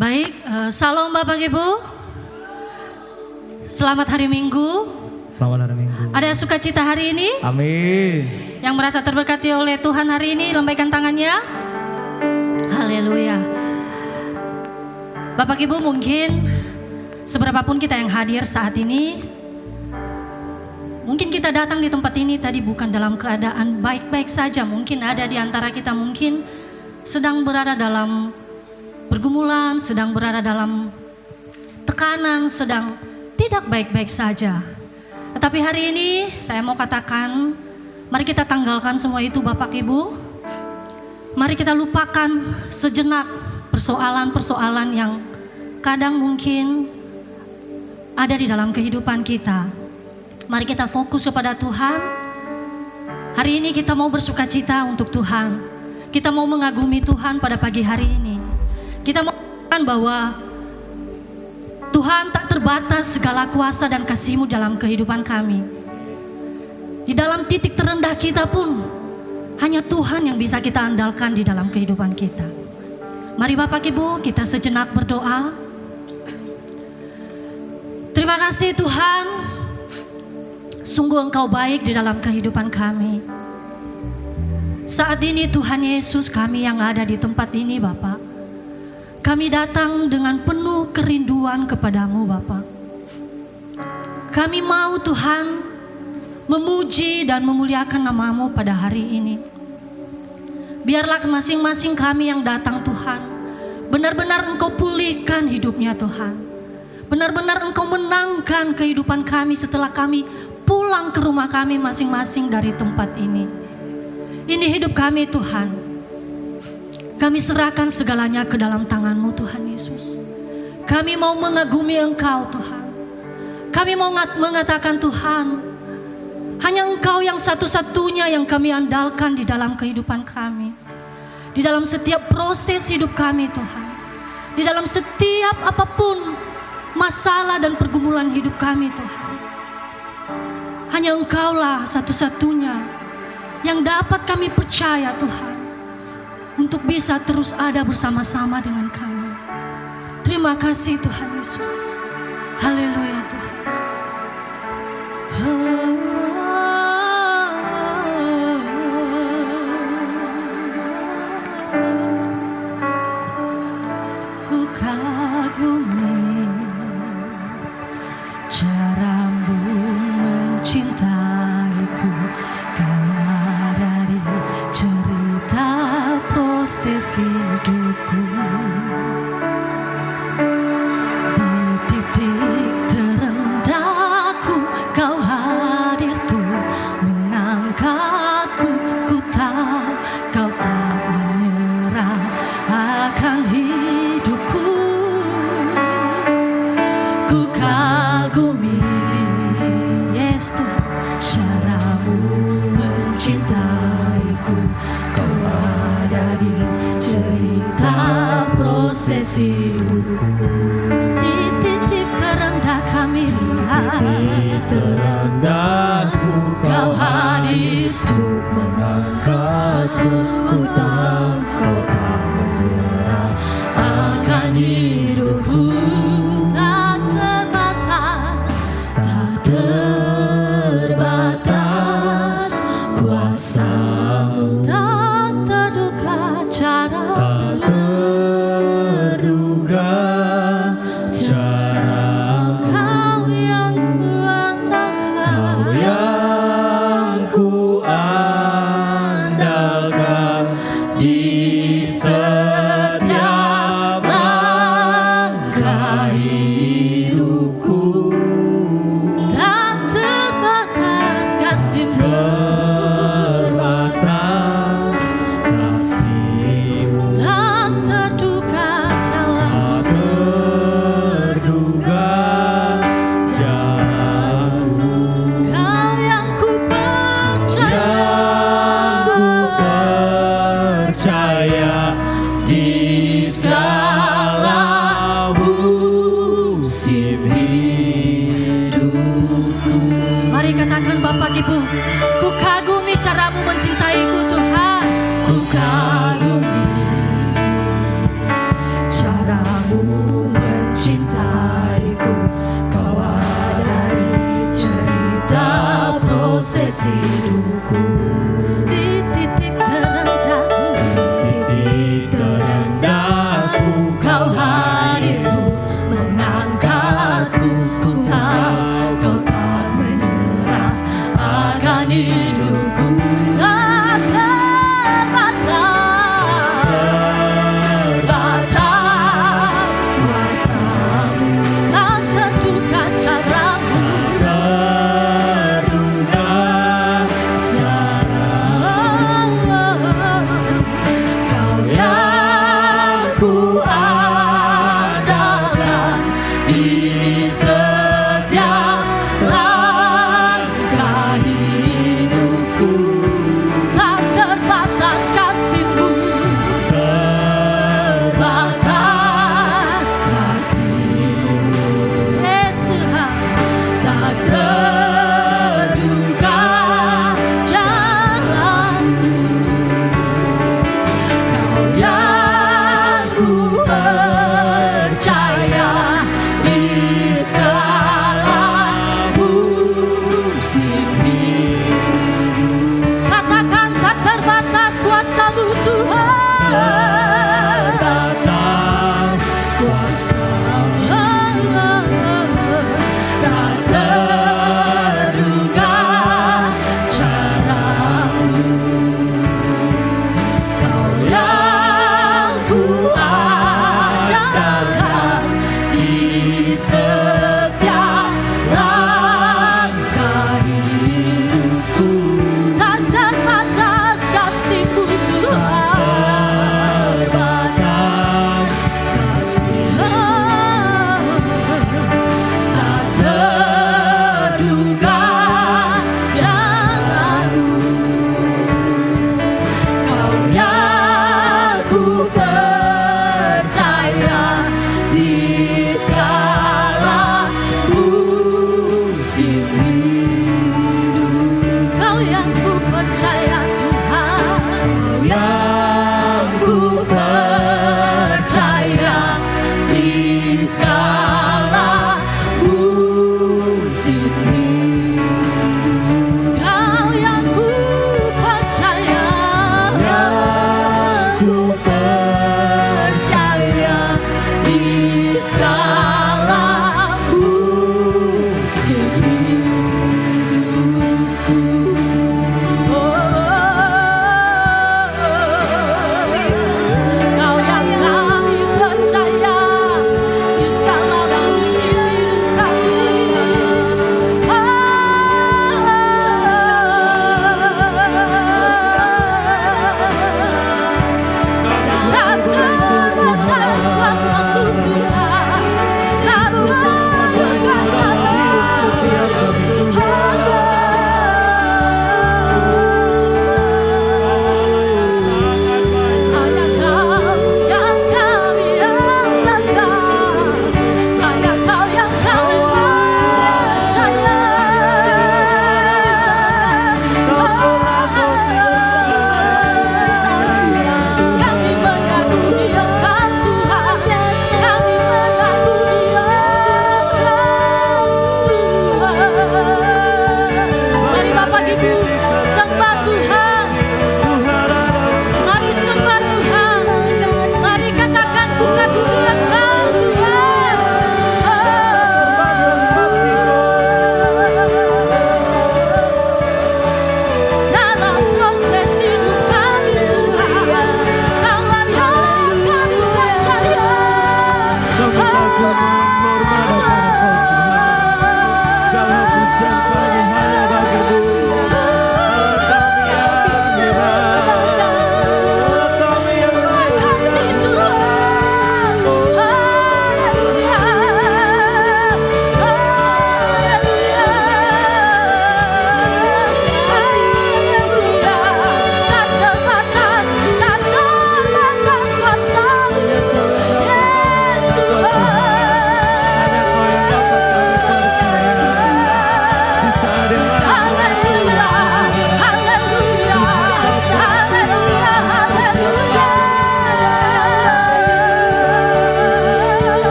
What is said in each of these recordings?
Baik, salam Bapak Ibu. Selamat hari Minggu. Selamat hari Minggu. Ada sukacita hari ini? Amin. Yang merasa terberkati oleh Tuhan hari ini, lambaikan tangannya. Haleluya. Bapak Ibu, mungkin seberapapun kita yang hadir saat ini, mungkin kita datang di tempat ini tadi bukan dalam keadaan baik-baik saja. Mungkin ada di antara kita mungkin sedang berada dalam pergumulan, sedang berada dalam tekanan, sedang tidak baik-baik saja. Tetapi hari ini saya mau katakan, mari kita tanggalkan semua itu Bapak Ibu. Mari kita lupakan sejenak persoalan-persoalan yang kadang mungkin ada di dalam kehidupan kita. Mari kita fokus kepada Tuhan. Hari ini kita mau bersukacita untuk Tuhan. Kita mau mengagumi Tuhan pada pagi hari ini. Kita mau mengatakan bahwa Tuhan tak terbatas segala kuasa dan kasih-Mu dalam kehidupan kami. Di dalam titik terendah kita pun hanya Tuhan yang bisa kita andalkan di dalam kehidupan kita. Mari Bapak Ibu, kita sejenak berdoa. Terima kasih Tuhan, sungguh Engkau baik di dalam kehidupan kami. Saat ini Tuhan Yesus, kami yang ada di tempat ini Bapak, kami datang dengan penuh kerinduan kepadamu Bapa. Kami mau Tuhan memuji dan memuliakan nama-Mu pada hari ini. Biarlah masing-masing kami yang datang Tuhan, benar-benar Engkau pulihkan hidupnya Tuhan. Benar-benar Engkau menangkan kehidupan kami setelah kami pulang ke rumah kami masing-masing dari tempat ini. Ini hidup kami Tuhan. Kami serahkan segalanya ke dalam tangan-Mu Tuhan Yesus. Kami mau mengagumi Engkau Tuhan. Kami mau mengatakan Tuhan, hanya Engkau yang satu-satunya yang kami andalkan di dalam kehidupan kami. Di dalam setiap proses hidup kami Tuhan. Di dalam setiap apapun masalah dan pergumulan hidup kami Tuhan. Hanya Engkaulah satu-satunya yang dapat kami percaya Tuhan, untuk bisa terus ada bersama-sama dengan kami. Terima kasih Tuhan Yesus. Haleluya Tuhan. Ku kagumi cara-Mu mencintaiku. Kau ada di cerita proses hidupku. Di titik terendahku Kau hadir tuh mengangkatku. Ku tahu Kau tak menyerah akan hidupku. Ku kagumi, yes Tuhan, cara-Mu mencintaiku. Kau ada di cerita proses hidupku. Di titik terendah kami Tuhan, Di titik terendahku Kau hadir untuk mengangkatku. Ku tahu Kau tak menyerah akan hidupku. tak terbatas, Tak terbatas kuasa-Mu, tak terduga cara. tak terduga hidupku. Di titik terendahku, Titik terendahku kau hadir untuk mengangkatku. Ku tahu kau tak menyerah akan hidupku. tak Terbatas kuasamu, tak terduga caramu, terduga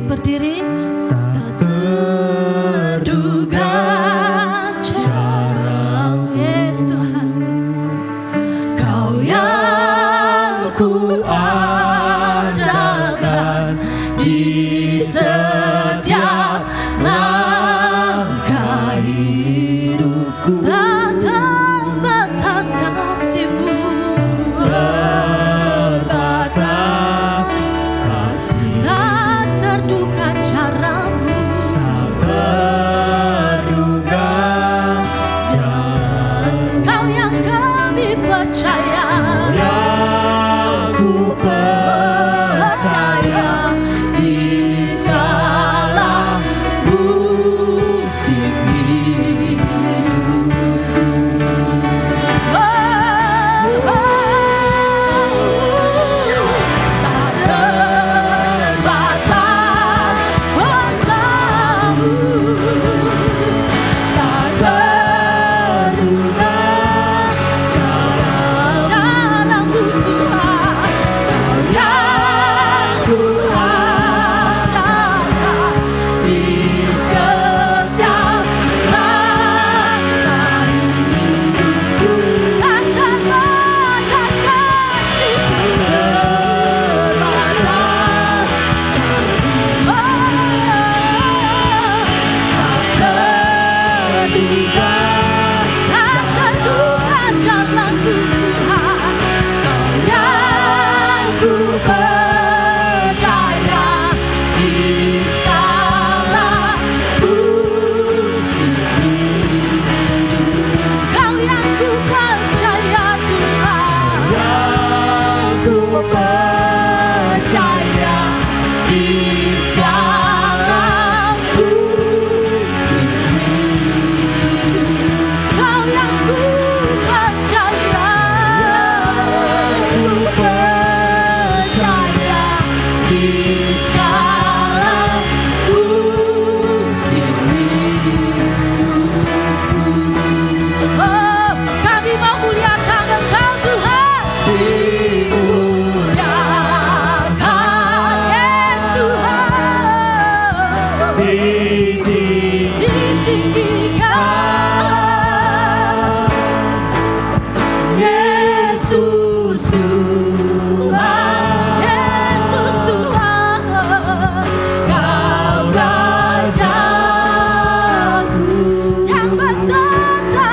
berdiri. Tak terduga caramu, Yes Tuhan. Kau yang ku andalkan di setiap langkah hidupku. Tak terbatas kasih-Mu. Terbatas kasih, Tak terduga cara-Mu. tak terduga jalanmu. Kau yang kami percaya. Yang ku percaya di segala musim hidupku. Tak terbatas kuasa-Mu, tak terduga cara-Mu. Cara-Mu Tuhan. Kau yang ku andalkan di setiap langkah hidupku. Tak terbatas kasih-Mu. Terbatas kasih, tak terduga Tak terduga jalan-Mu Tuhan. Kau yang ku percaya di segala musim hidup. Kau yang ku percaya Tuhan. Yang ku percaya di segala musim hidup. Kau yang ku percaya. Ku percaya di segala musim hidupku. Oh, kami mau muliakan Engkau Tuhan. Dimuliakan, Yes Tuhan. Ditinggikan. Yesus Tuhan, Yesus Tuhan. Kau Rajaku Yang bertata.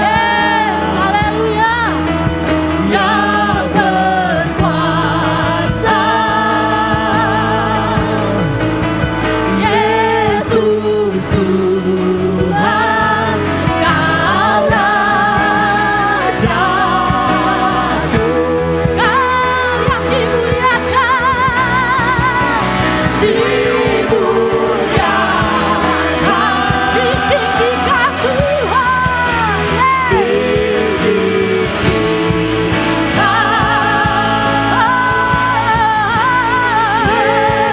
Yes, haleluya. yang berkuasa. Yesus Tuhan, Kau Rajaku. Kau yang dimuliakan. Dimuliakan, Ditinggikan Tuhan.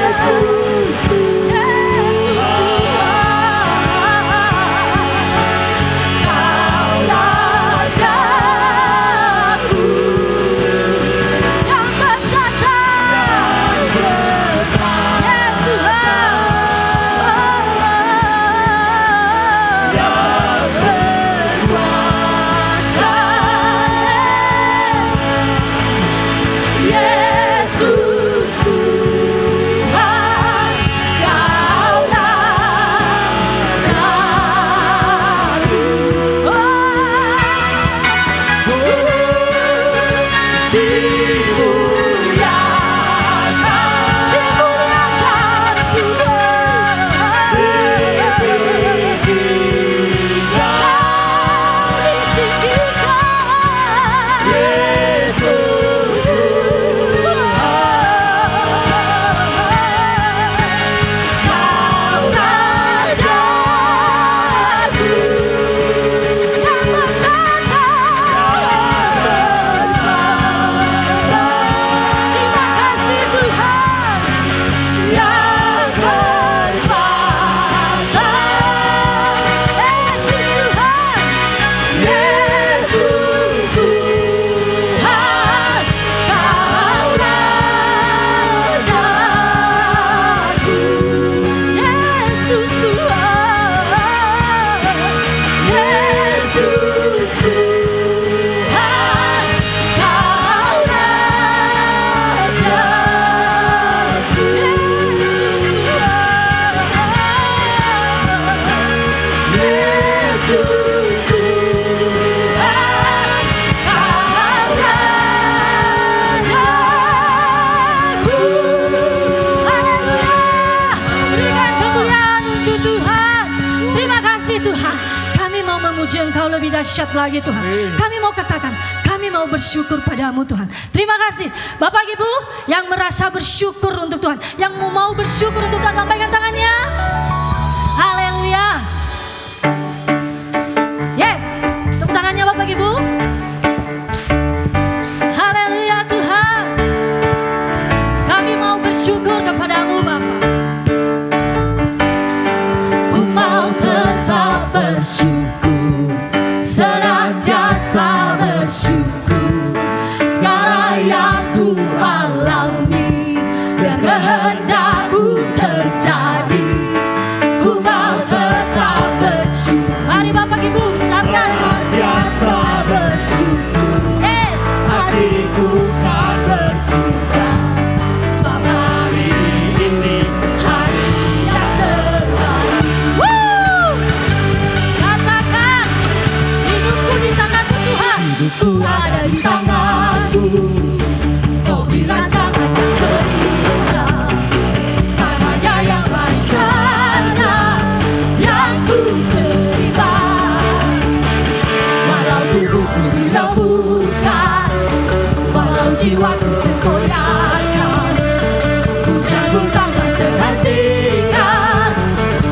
Yesus Yesus Tuhan. Kau Rajaku. Yang bertata. Yes Tuhan. dahsyat lagi Tuhan. Kami mau katakan, kami mau bersyukur padamu Tuhan. Terima kasih Bapak Ibu yang merasa bersyukur untuk Tuhan, yang mau bersyukur untuk Tuhan, lambaikan tangannya. Haleluya. Yes, tepuk tangannya Bapak Ibu. Haleluya Tuhan. Kami mau bersyukur kepadamu Bapak. Ku mau tetap bersyukur, senantiasa bersyukur. Segala yang ku alami, biar kehendak-Mu terjadi. Ku mau tetap bersyukur. Mari Bapak Ibu ucapkan. Senantiasa bersyukur. Yes. Hatiku kan bersuka, sebab hari ini hari yang terbaik. Woo! Katakan, hidupku di tangan-Mu Tuhan. Hidupku ada di tangan-Mu. Kau beri rancangan yang terindah, tak hanya yang baik saja yang ku terima. Walau tubuhku dirembukan, walau jiwaku terkoyakkan, hujanku takkan terhentikan.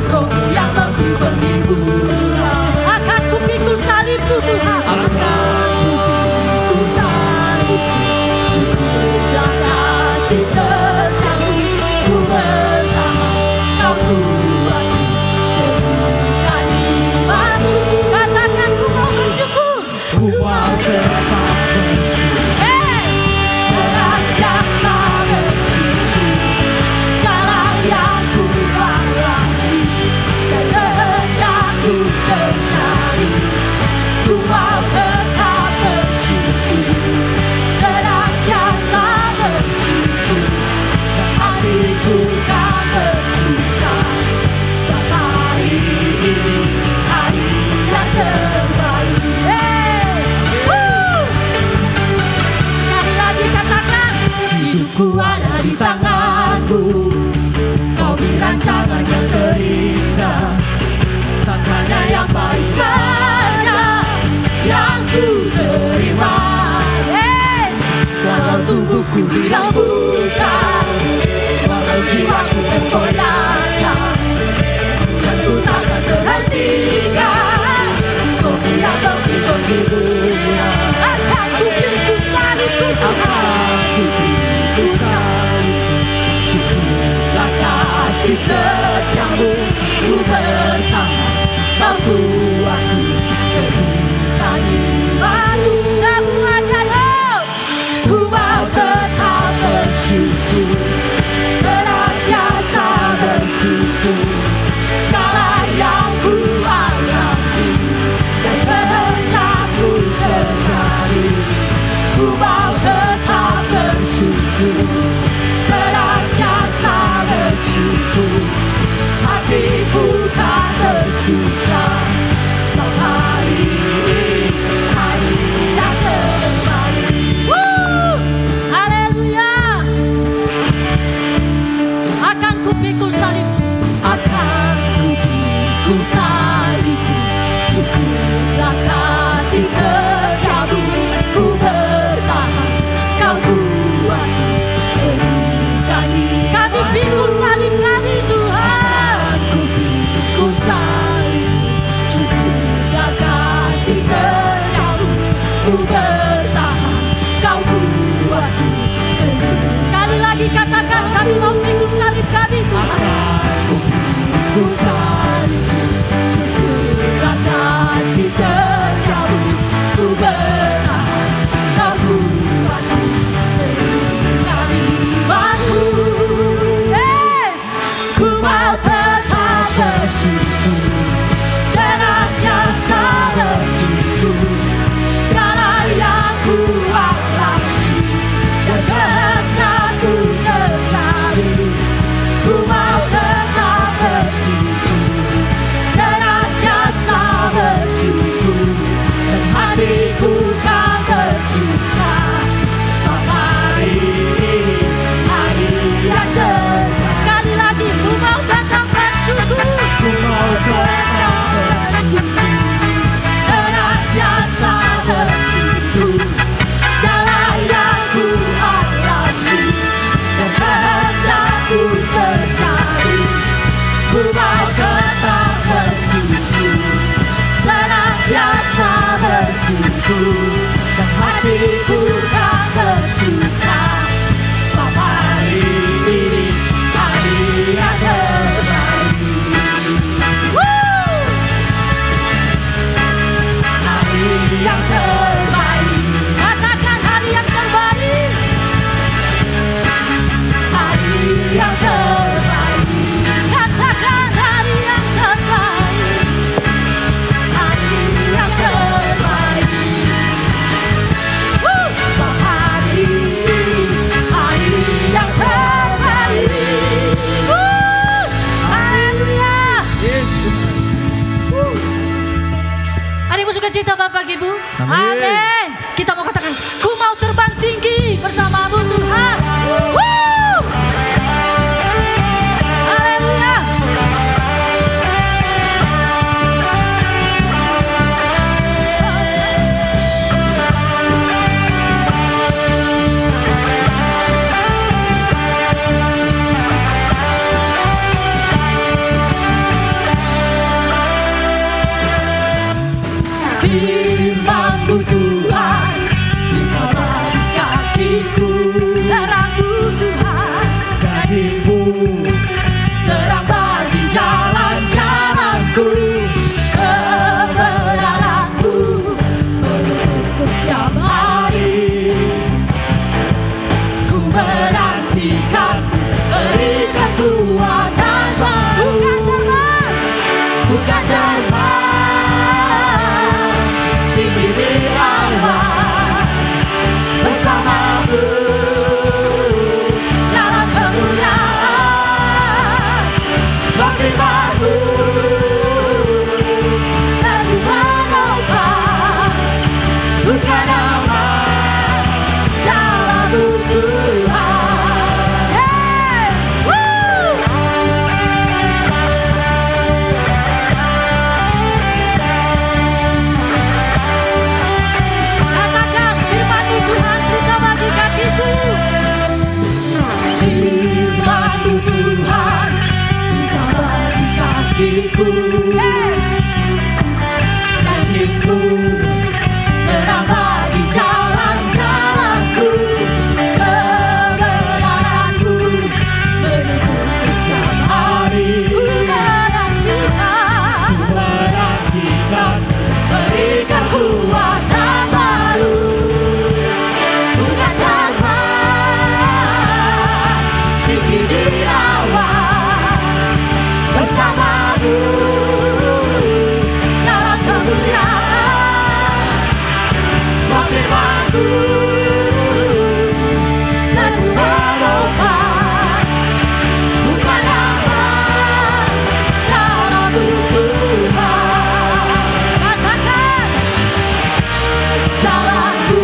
Rohmu yang memberi penghiburan. Akan ku pikul salib-Mu Tuhan. Akan ku pikul salib-Mu. Cukuplah kasih setiamu. Ku bertahan, Kau kuatku, teguhkan imanku. Katakan, ku mau bersyukur. Ku mau tetap bersyukur. Yes. Senantiasa bersyukur. Segala yang ku alami, dan kehendak-Mu terjadi. Ku mau tetap bersyukur, senantiasa bersyukur. Hatiku kan bersuka, sebab hari ini hari yang terbaik. Hey! Woo! Sekali lagi katakan, hidupku ada di tangan-Mu. Kau beri rancangan yang terindah, tak hanya yang baik saja yang ku terima. Yes. Walau tubuhku dirembukan, walau jiwaku terkoyakkan, hujanku takkan terhentikan. Rohmu yang memberi penghiburan. Akan ku pikul salib-Mu Tuhan. Akan ku pikul salib-Mu. Cukuplah kasih setiamu. Ku bertahan, Kau kuatku, teguhkan imanku. Semuanya yuk. Ku mau tetap bersyukur, senantiasa bersyukur. Segala yang ku alami, dan kehendak-Mu terjadi. Ku mau tetap bersyukur, senantiasa bersyukur. Hatiku kan bersuka, sebab hari ini hari yang terbaik. Woo! Haleluya. Akan ku pikul salib-Mu, akan ku pikul salib-Mu. Cukuplah kasih setiamu. Ku bertahan, Kau kuatku, teguhkan imanku. Kami pikul salib kami Tuhan. Ku pikul salib-Mu. Cukuplah kasih setiamu. Ku bertahan, Kau kuatku, teguhkan. Sekali lagi katakan, kami mau pikul salib kami Tuhan. Ku pikul salib-Mu. Cukuplah kasih setiamu. Ku bertahan, Kau kuatku, teguhkan imanku. Yes. Ku mau tetap bersyukur, senantiasa bersyukur. Segala yang ku alami, dan kehendak-Mu terjadi. Ku mau tetap bersyukur, senantiasa bersyukur. Dan hatiku kan bersuka, sebab hari ini hari yang terbaik. Sekali lagi, ku mau tetap bersyukur. Ku mau tetap Amin. Kita mau katakan, ku mau terbang tinggi bersamamu Tuhan. Woo! Haleluya. Firman-Mu Tuhan, ditaruh di kakiku. Terang-Mu Tuhan, Janji-Mu terang bagi jalan-jalanku. Kebenaran-Mu menuntunku setiap hari. Ku menantikan, berikan kuatan baru. Bukan terbang tinggi di awan, bersamamu dalam kemuliaan. Sebab firman-Mu lalu menopang, bukan aman dalam-Mu Tuhan. yes, woo! Katakan firman-Mu Tuhan, berita bagi kakiku. Firman-Mu Tuhan, ditaruh di kakiku. Yes, Janji-Mu terang bagi jalan-jalanku. Kebenaran-Mu menuntunku setiap hari. ku menantikan. Menantikan, berikan kuatan baru. Bukan terbang tinggi di awan, bersamamu dalam kemuliaan. Sebab firman-Mu lalu menopang, bukan aman dalam-Mu Tuhan. Katakan, Jalanku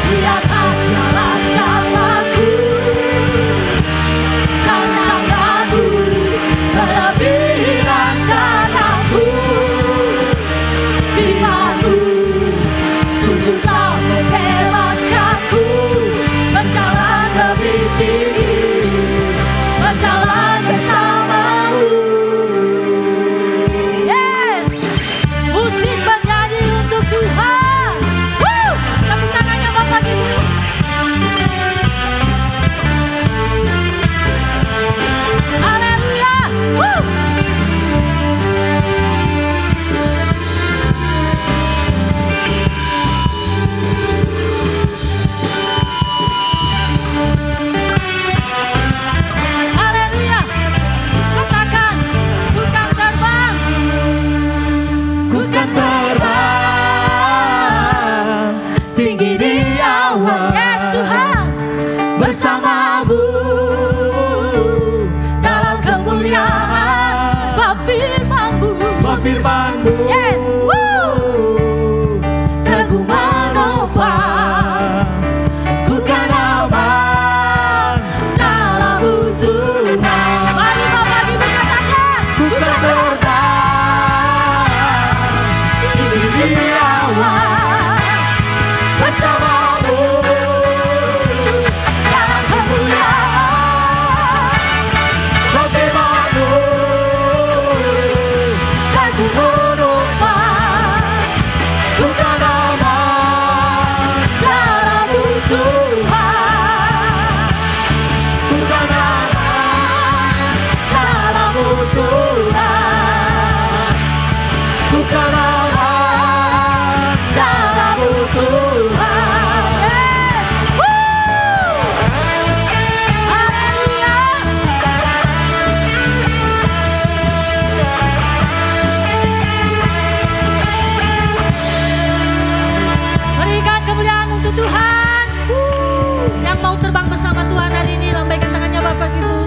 di atas jalan-jalanku, rancangan-Mu melebihi rencanaku. Firman-Mu sungguh telah membebaskanku, berjalan lebih tinggi, berjalan bersama-Mu. yes, musik bernyanyi untuk Tuhan. Woo! Tepuk tangannya Bapak Ibu. Haleluya. Woo! Haleluya. Katakan, bukan terbang. Bukan terbang tinggi di awan, Yes, Tuhan. bersama-Mu dalam kemuliaan. Sebab firman-Mu. Sebab firman-Mu Yes, woo! teguh menopang, bukan aman dalam-Mu Tuhan. Mari Bapak Ibu katakan, Bukan terbang tinggi di awan, bersama-Mu dalam kemuliaan. Sebab firman-Mu teguh menopang, bukan aman dalam-Mu Tuhan. Bukan aman dalam-Mu Tuhan. Bukan aman dalam-Mu Tuhan. yes, woo! Haleluya. Berikan kemuliaan untuk Tuhan. Yang mau terbang bersama Tuhan hari ini, lambaikan tangannya Bapak Ibu.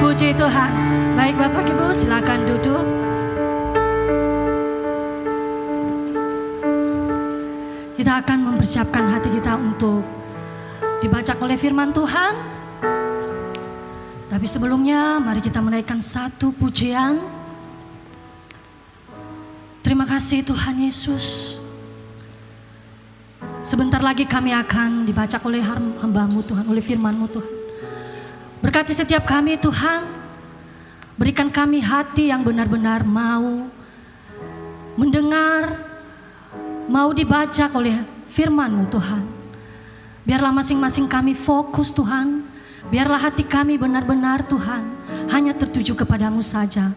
Puji Tuhan. Baik Bapak Ibu, silakan duduk. kita akan mempersiapkan hati kita untuk dibaca oleh firman Tuhan. Tapi sebelumnya mari kita menaikkan satu pujian. Terima kasih Tuhan Yesus. Sebentar lagi kami akan dibaca oleh hamba-Mu Tuhan, oleh firman-Mu Tuhan. Berkati setiap kami Tuhan. Berikan kami hati yang benar-benar mau mendengar, mau dibaca oleh firman-Mu Tuhan. Biarlah masing-masing kami fokus Tuhan. Biarlah hati kami benar-benar Tuhan hanya tertuju kepadamu saja.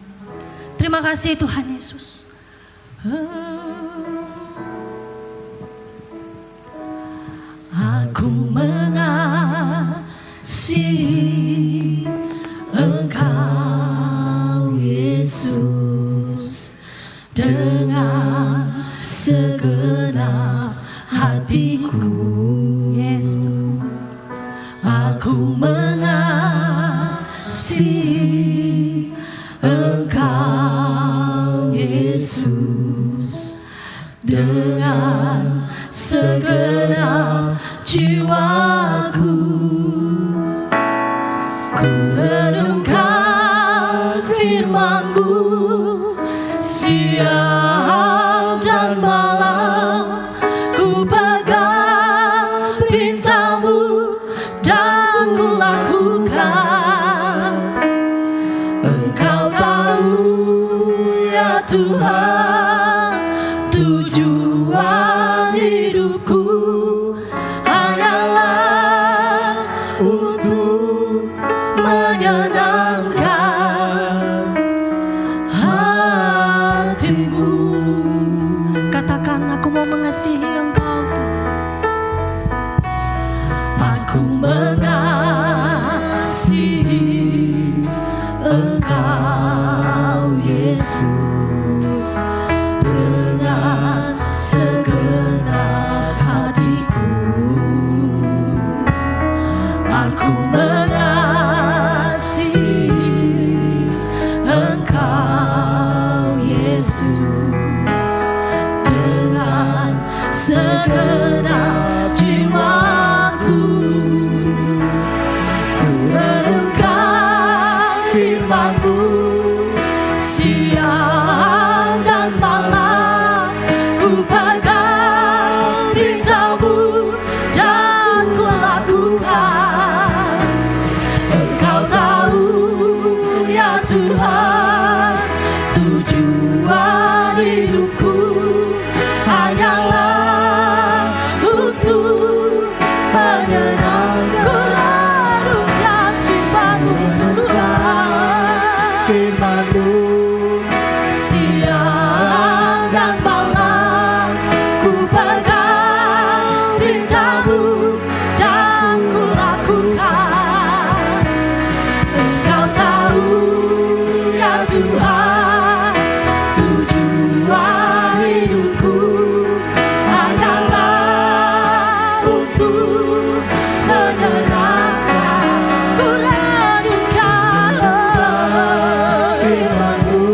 Terima kasih Tuhan Yesus. Aku mengasihi Engkau Yesus dengan segenap hatiku. Yes, aku mengasihi Engkau Yesus dengan segenap jiwaku. Ku renungkan firman-Mu siang dan malam, ku pegang perintah-Mu dan ku lakukan. Engkau tahu ya Tuhan, tujuan hidupku hanyalah untuk menyenangkan hati-Mu. Katakan, aku mau mengasihi Engkau Tuhan. Aku mengasihi Engkau Yesus dengan segenap hatiku. Aku mengasihi Engkau Yesus dengan segenap jiwaku. Ku renungkan firman-Mu siang dan malam, ku pegang perintah-Mu dan ku lakukan. Engkau tahu ya Tuhan, tujuan hidupku hanyalah untuk menyenangkan. Firman-Mu siang dan malam, ku pegang perintah-Mu dan ku lakukan. Engkau tahu ya Tuhan, tujuan hidupku hanyalah untuk menyenangkan. Ku renungkan firman-Mu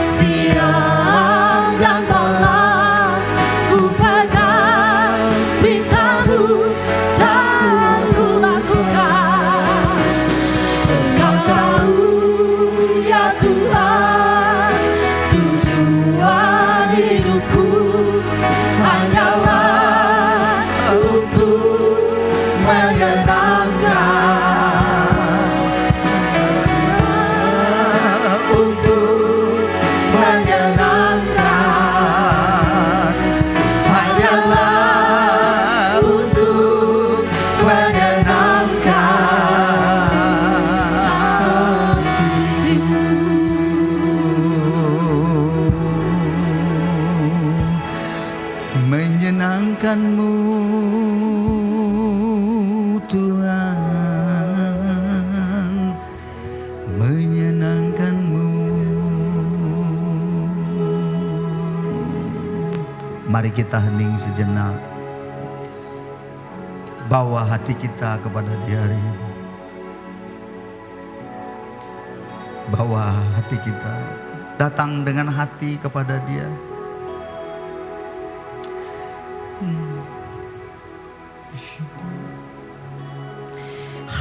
siang dan malam, ku pegang perintah-Mu dan ku lakukan. Engkau tahu ya Tuhan, tujuan hidupku hanyalah untuk menyenangkan. Menyenangkan, hanyalah untuk menyenangkan hatimu. Menyenangkan-Mu Tuhan, menyenangkan-Mu. Mari kita hening sejenak, bawa hati kita kepada Dia hari ini. Bawa hati kita, datang dengan hati kepada Dia.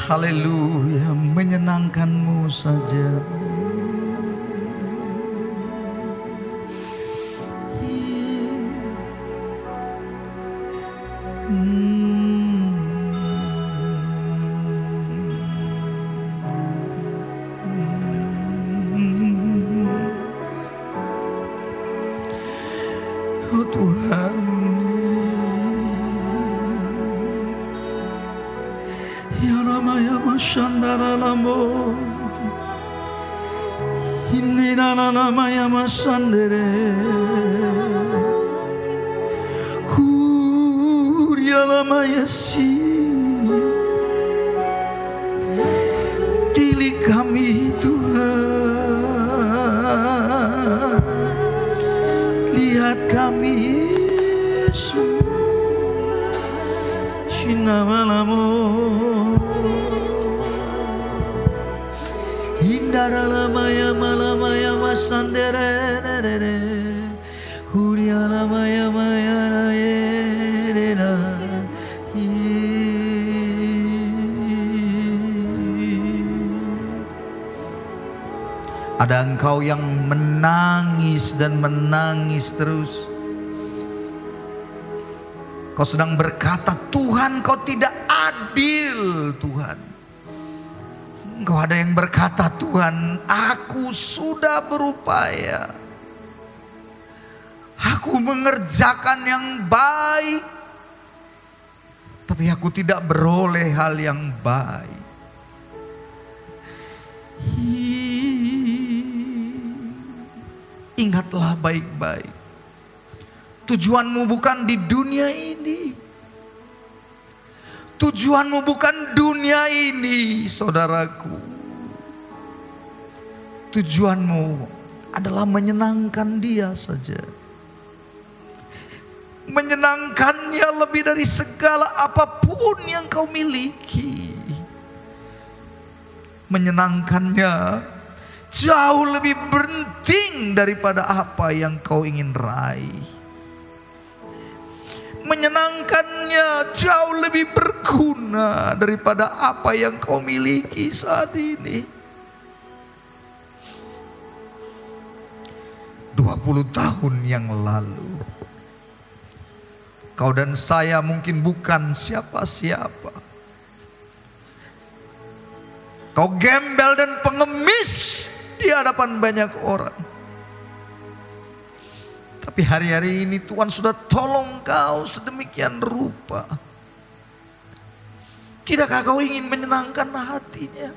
Haleluya, menyenangkan-Mu saja. Oh Tuhan, ya Ramaya Mashandara Lamo, Indira Ramaya Masandere, Huria Ramaya Si, Tili kami Tuhan, lihat kami Yesus, Shinamalamu, Indara Lamaya Malamaya Masandere, Huria Lamaya Maya Rayera. Ada engkau yang menangis dan menangis terus. Kau sedang berkata, Tuhan, Kau tidak adil, Tuhan. Engkau ada yang berkata, Tuhan, aku sudah berupaya. Aku mengerjakan yang baik, tapi aku tidak beroleh hal yang baik. Ingatlah baik-baik, tujuanmu bukan di dunia ini. Tujuanmu bukan dunia ini, saudaraku. Tujuanmu adalah menyenangkan Dia saja. Menyenangkannya lebih dari segala apapun yang kau miliki. Menyenangkannya jauh lebih penting daripada apa yang kau ingin raih. Menyenangkannya jauh lebih berguna daripada apa yang kau miliki saat ini. 20 tahun yang lalu, kau dan saya mungkin bukan siapa-siapa. Kau gembel dan pengemis di hadapan banyak orang. Tapi hari-hari ini Tuhan sudah tolong kau sedemikian rupa. Tidakkah kau ingin menyenangkan hatinya?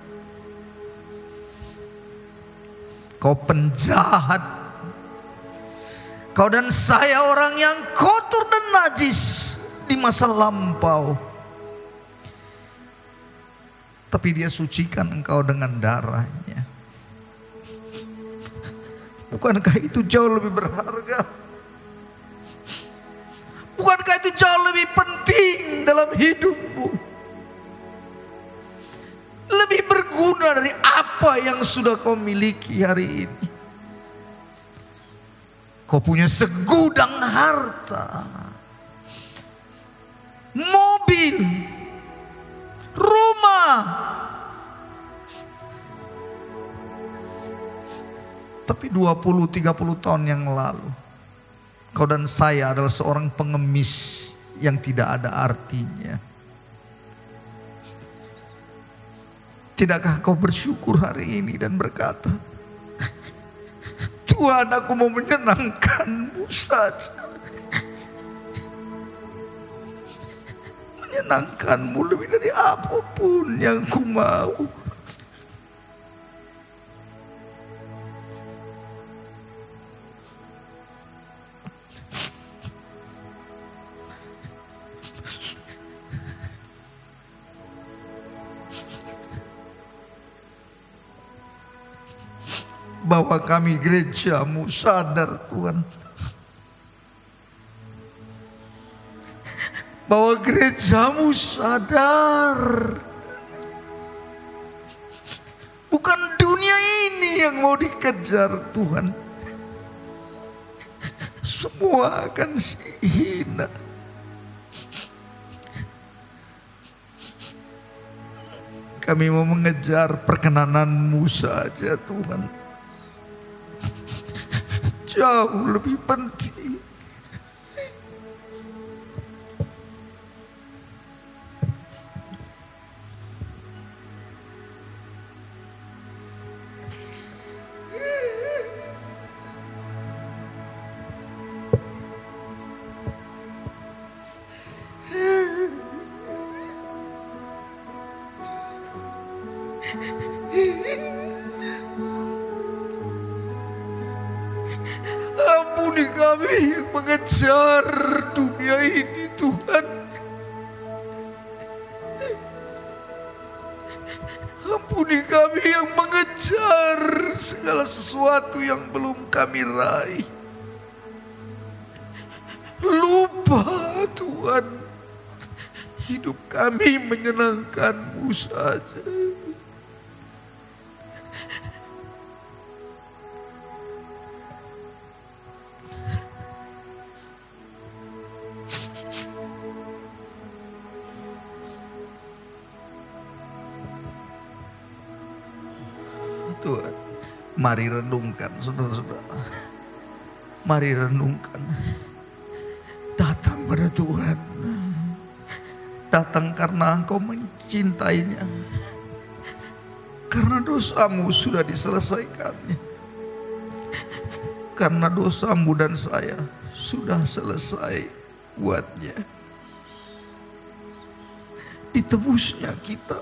Kau penjahat. Kau dan saya orang yang kotor dan najis di masa lampau. Tapi Dia sucikan engkau dengan darahnya. Bukankah itu jauh lebih berharga? Bukankah itu jauh lebih penting dalam hidupmu? Lebih berguna dari apa yang sudah kau miliki hari ini. Kau punya segudang harta, mobil, rumah. Tapi 20-30 tahun yang lalu, kau dan saya adalah seorang pengemis yang tidak ada artinya. Tidakkah kau bersyukur hari ini dan berkata, Tuhan, aku mau menyenangkan-Mu saja. Menyenangkan-Mu lebih dari apapun yang ku mau. Bahwa kami gereja-Mu sadar, Tuhan, bahwa gereja-Mu sadar bukan dunia ini yang mau dikejar, Tuhan. Semua akan hina. Kami mau mengejar perkenanan-Mu saja Tuhan. Jauh lebih penting. Ampuni kami yang mengejar dunia ini Tuhan. Ampuni kami yang mengejar segala sesuatu yang belum kami raih. Lupa Tuhan, hidup kami menyenangkan-Mu saja. Tuhan, mari renungkan saudara-saudara. Mari renungkan. Datang pada Tuhan. Datang karena engkau mencintainya. Karena dosamu sudah diselesaikannya. Karena dosamu dan saya sudah selesai buatnya. Ditebusnya kita.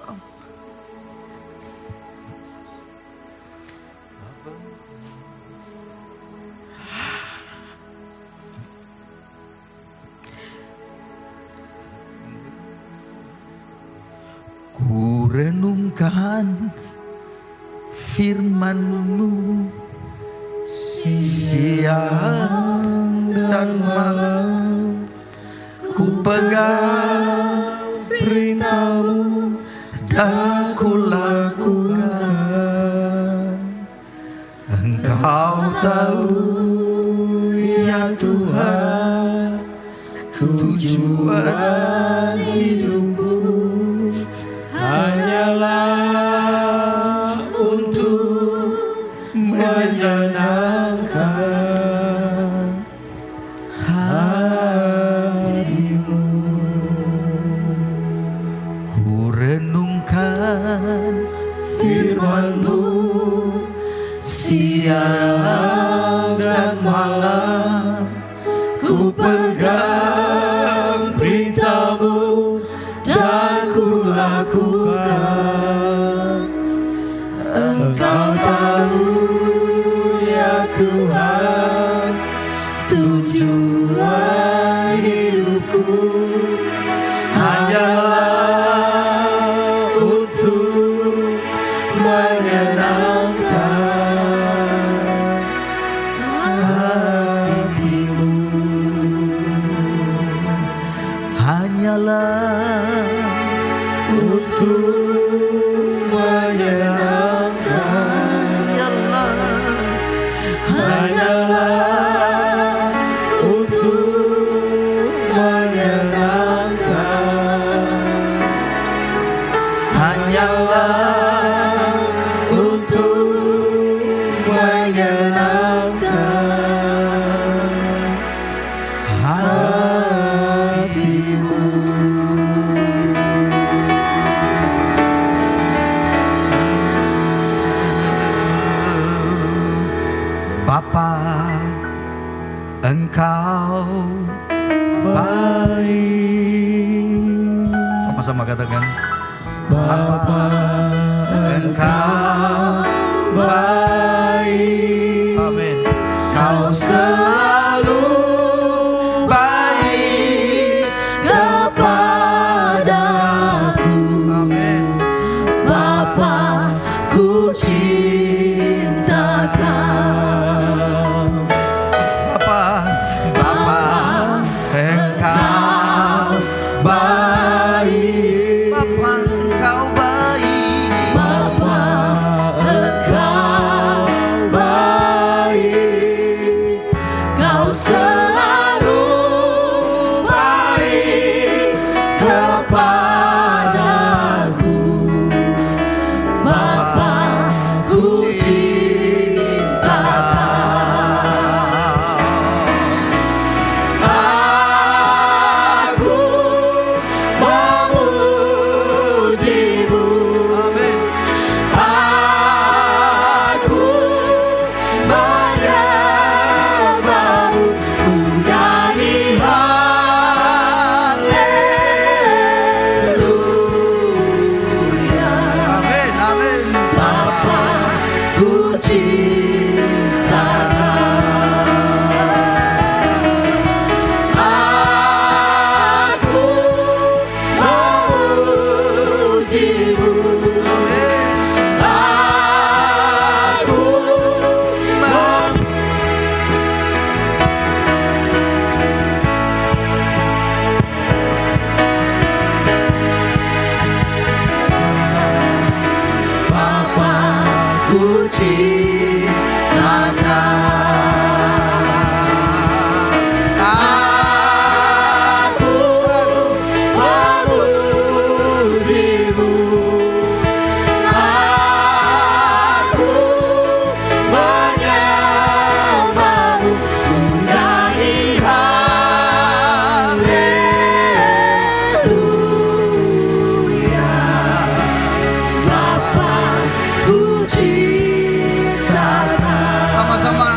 Ku renungkan firman-Mu siang dan malam. Ku pegang perintah-Mu dan ku lakukan. Engkau tahu ya Tuhan, tujuan hidupku hanyalah untuk menyenangkan hati-Mu. Ku renungkan firman-Mu siang dan malam. Ku pegang perintah-Mu dan ku lakukan. Engkau tahu ya Tuhan, tujuan hidupku hanyalah untuk menyenangkan hati-Mu. Hanyalah untuk menyenangkan, hanyalah untuk menyenangkan, hanyalah untuk menyenangkan hati-Mu. Bapa, Engkau baik. Sama-sama katakan, Bapa, Engkau baik. Amin. Kau selalu baik kepadaku. Amin. Bapa, ku cinta Kau. Bapa, Engkau baik. Bapa, Engkau baik. Bapa, Engkau baik. Kau selalu baik kepadaku.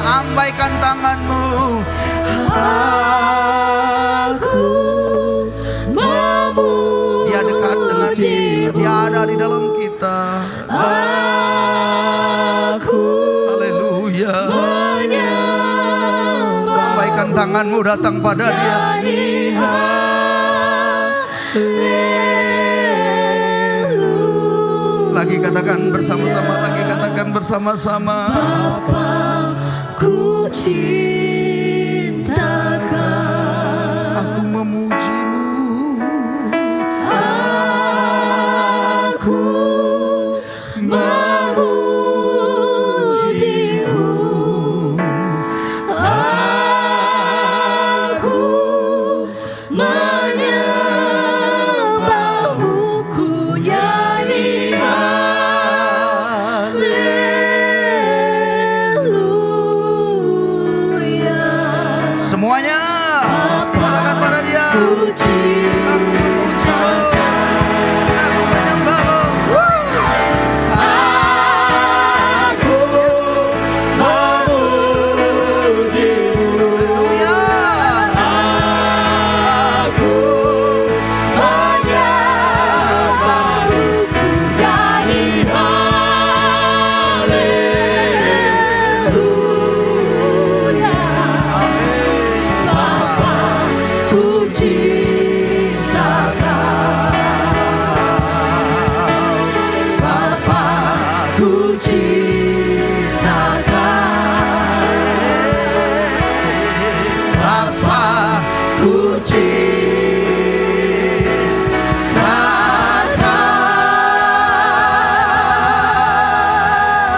Lambaikan tanganmu. Aku memuji. Dia dekat dengan kita. Dia ada di dalam kita. Aku Haleluya. menyembah. Lambaikan tanganmu, datang pada Dia. Lagi katakan bersama-sama, lagi katakan bersama-sama. Ku cintakan. Aku memujimu. Aku memujimu. Aku menyembahmu. Ku nyanyi haleluya. Semuanya katakan pada Dia. Ku Aku memujimu. Aku menyembahmu. Aku memujimu. Haleluya. Aku menyembahmu. Ku nyanyi haleluya. Bapa, ku cintakan. Bapa, ku cintakan. Bapa, ku cintakan.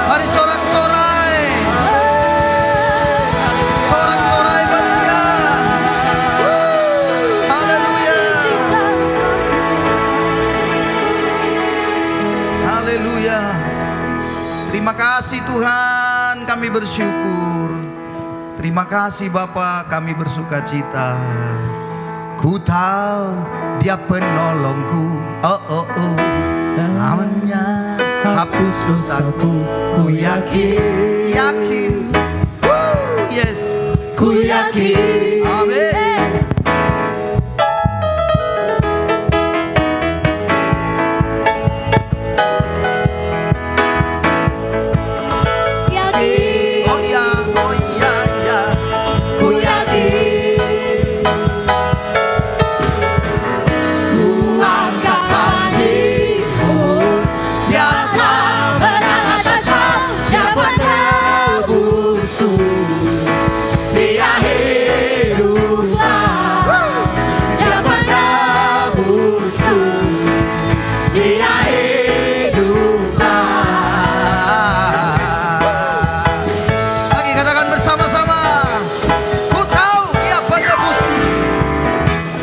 Mari sorak-sorai. Sorak-sorai pada Dia. Haleluya. Haleluya. Terima kasih Tuhan, kami bersyukur. Terima kasih Bapa, kami bersuka cita. Ku tahu Dia penolongku. Oh oh oh. Namanya hapus dosaku. Ku yakin, yakin. Woo, yes. Ku yakin. Amin. Yakin. Oh iya, oh iya, iya. Ku yakin. Ku angkat panjiku. Dia telah menang atas hal yang menebusku. Dia hiduplah. Dia menebusku. Dia hiduplah. Lagi katakan bersama-sama. Ku tahu Dia penebusku.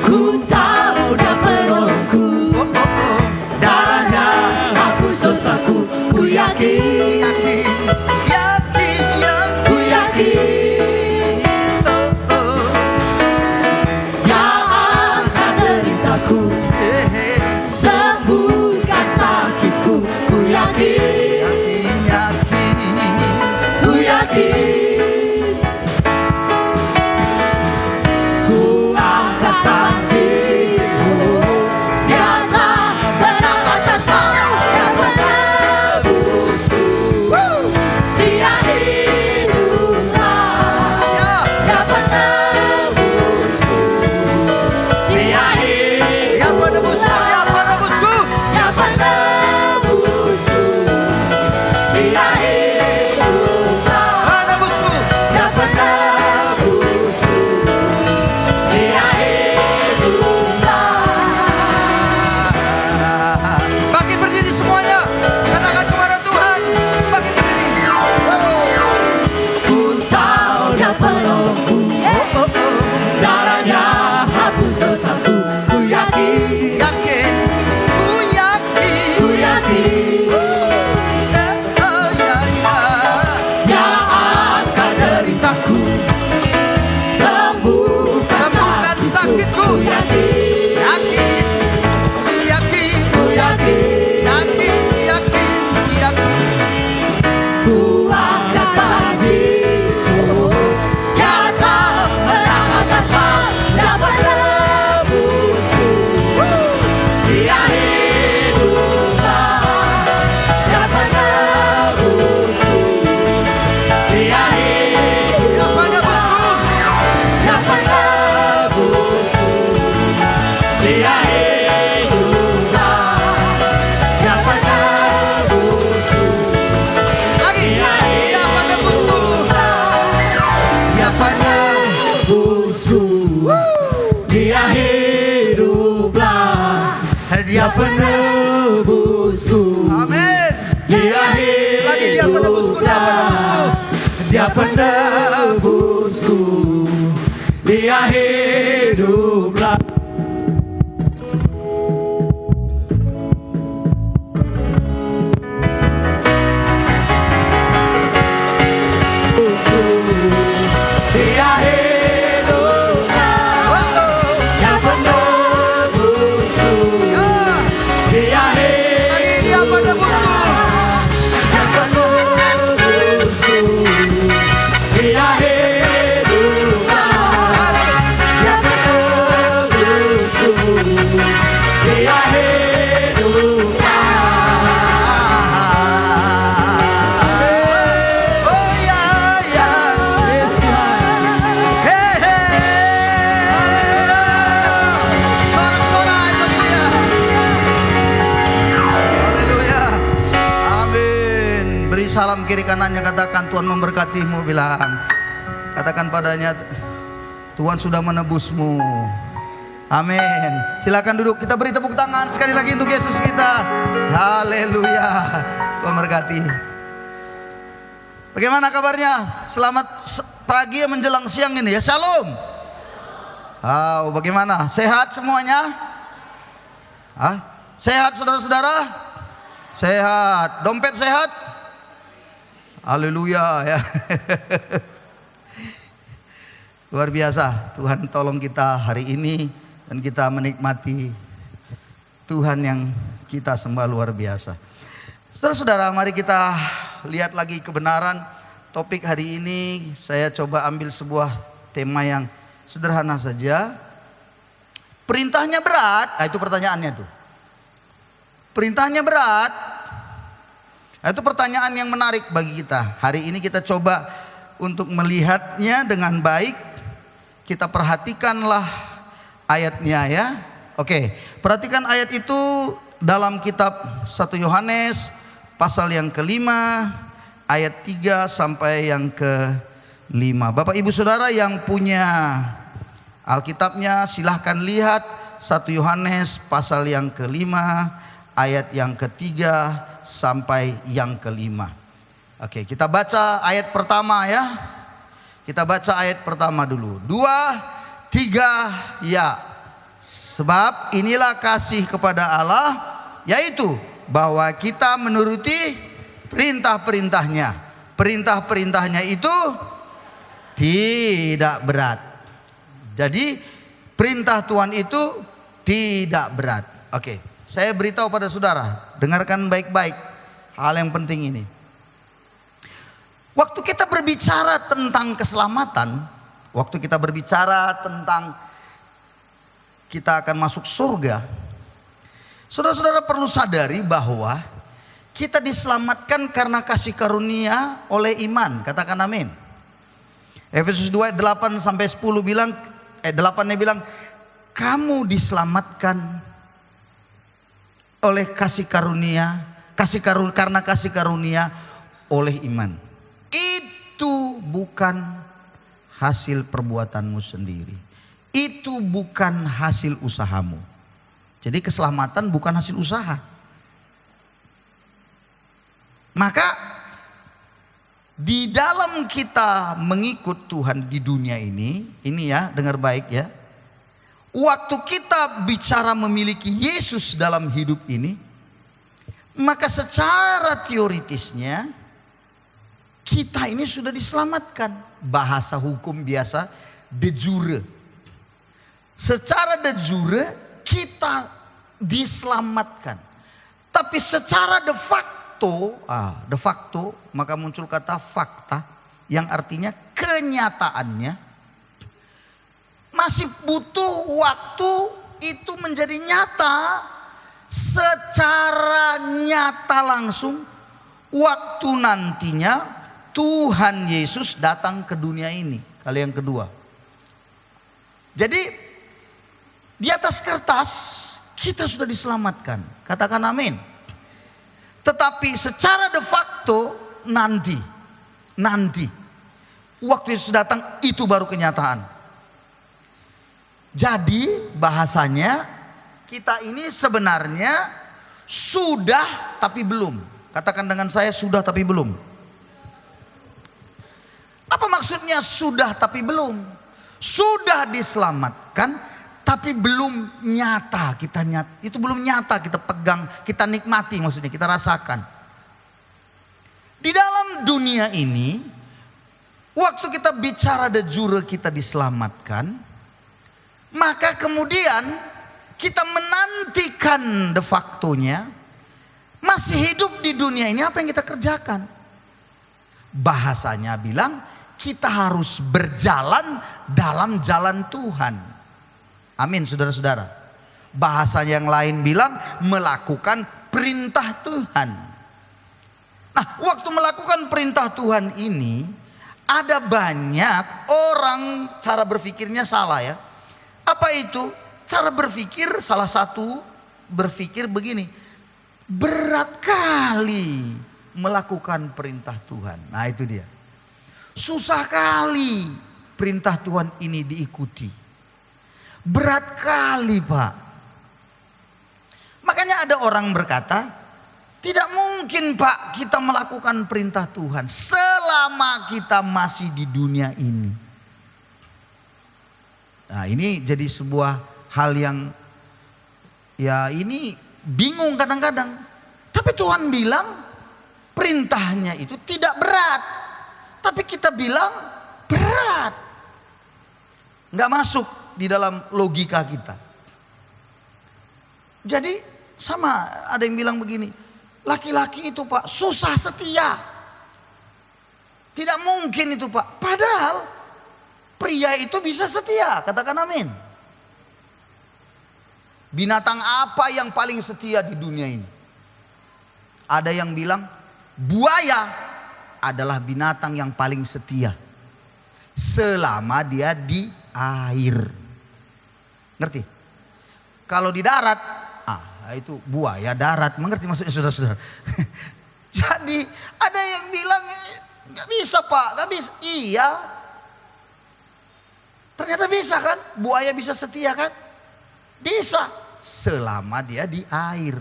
Ku tahu Dia penolongku. Oh oh oh. Darahnya hapus dosaku. Ku yakin. Yakin, yakin, yakin. Ku yakin. Oh oh. Dia angkat deritaku. Sembuhkan sakitku. Ku yakin. Yakin, yakin. Ku yakin. Ku angkat panjiku. Dia telah menang atas hal yang menebusku. Dia hiduplah. Ya. Dia penebusku. Dia Ya penebusku, ya penebusku. Dia penebusku. Dia hiduplah. Penebusku. ku angkat tajimu, yang telah menang atas pada penebusku. Dia hiduplah, Dia penebusku. Dia hiduplah, Dia penebusku. Dia hiduplah, Dia penebusku. Lagi. Dia penebusku. Dia penebusku. Dia hiduplah, Dia penebusku. Amin. Dia Lagi dia penebusku, dia penebusku. Dia penebusku. Dia hiduplah. Dia hiduplah, Wow. Dia penebusku. Ya. Dia Lagi dia penebusku. Dia penebusku. Dia hiduplah, Dia penebusku. Dia hiduplah. Oh ya ya. Hei hei. Sorak-sorai bagi dia. Haleluya. Amin. Beri salam kiri kanannya, katakan Tuhan memberkatimu, bilang. Katakan padanya, Tuhan sudah menebusmu. Amin. Silakan duduk. Kita beri tepuk tangan sekali lagi untuk Yesus kita. Haleluya. Tuhan berkati. Bagaimana kabarnya? Selamat pagi menjelang siang ini ya. Shalom. Bagaimana? Sehat semuanya? Sehat saudara-saudara? Sehat. Dompet sehat? Haleluya ya. Luar biasa. Tuhan tolong kita hari ini dan kita menikmati Tuhan yang kita sembah luar biasa. Saudara-saudara, mari kita lihat lagi kebenaran. Topik hari ini saya coba ambil sebuah tema yang sederhana saja. Perintahnya berat, itu pertanyaannya tuh. Perintahnya berat. Itu pertanyaan yang menarik bagi kita. Hari ini kita coba untuk melihatnya dengan baik. Kita perhatikanlah ayatnya ya. Oke, perhatikan ayat itu dalam kitab 1 Yohanes pasal yang kelima ayat 3 sampai yang ke-5. Bapak Ibu Saudara yang punya Alkitabnya silahkan lihat 1 Yohanes pasal yang kelima ayat yang ketiga sampai yang kelima. Oke, kita baca ayat pertama ya. Kita baca ayat pertama dulu. 2, 3 ya. Sebab inilah kasih kepada Allah, yaitu bahwa kita menuruti perintah-perintahnya. Perintah-perintahnya itu tidak berat. Jadi perintah Tuhan itu tidak berat. Oke, saya beritahu pada saudara, dengarkan baik-baik hal yang penting ini. Waktu kita berbicara tentang keselamatan, waktu kita berbicara tentang kita akan masuk surga, saudara-saudara perlu sadari bahwa kita diselamatkan karena kasih karunia oleh iman. Katakan amin. Efesus 2 ayat 8 sampai 10 bilang, 8-nya bilang, kamu diselamatkan oleh kasih karunia, karena kasih karunia oleh iman. Itu bukan hasil perbuatanmu sendiri. Itu bukan hasil usahamu. Jadi keselamatan bukan hasil usaha. Maka di dalam kita mengikut Tuhan di dunia ini ya, dengar baik ya. Waktu kita bicara memiliki Yesus dalam hidup ini, maka secara teoritisnya kita ini sudah diselamatkan. Bahasa hukum biasa, de jure. Secara de jure kita diselamatkan. Tapi secara de facto de facto, maka muncul kata fakta yang artinya kenyataannya masih butuh waktu itu menjadi nyata secara nyata langsung waktu nantinya Tuhan Yesus datang ke dunia ini kali yang kedua. Jadi di atas kertas kita sudah diselamatkan, katakan amin. Tetapi secara de facto nanti waktu Yesus datang itu baru kenyataan. Jadi bahasanya kita ini sebenarnya sudah tapi belum. Katakan dengan saya, sudah tapi belum. Apa maksudnya sudah tapi belum? Sudah diselamatkan tapi belum nyata, itu belum nyata kita pegang, kita nikmati, maksudnya kita rasakan. Di dalam dunia ini, waktu kita bicara de jure kita diselamatkan, maka kemudian kita menantikan de factonya, masih hidup di dunia ini apa yang kita kerjakan? Bahasanya bilang kita harus berjalan dalam jalan Tuhan. Amin saudara-saudara. Bahasa yang lain bilang melakukan perintah Tuhan. Nah, waktu melakukan perintah Tuhan ini ada banyak orang cara berpikirnya salah ya. Apa itu? Cara berpikir salah satu berpikir begini. Berat kali melakukan perintah Tuhan. Nah, itu dia. Susah kali perintah Tuhan ini diikuti. Berat kali Pak. Makanya ada orang berkata, tidak mungkin Pak kita melakukan perintah Tuhan selama kita masih di dunia ini. Nah, ini jadi sebuah hal yang ya ini bingung kadang-kadang. Tapi Tuhan bilang perintahnya itu tidak berat. Tapi kita bilang berat. Nggak masuk di dalam logika kita. Jadi sama ada yang bilang begini. Laki-laki itu Pak susah setia. Tidak mungkin itu Pak. Padahal pria itu bisa setia. Katakan amin. Binatang apa yang paling setia di dunia ini? Ada yang bilang buaya adalah binatang yang paling setia selama dia di air. Ngerti? Kalau di darat, itu buaya darat. Mengerti maksudnya saudara-saudara? Jadi ada yang bilang nggak bisa Pak, nggak bisa. Iya, ternyata bisa kan? Buaya bisa setia kan? Bisa selama dia di air.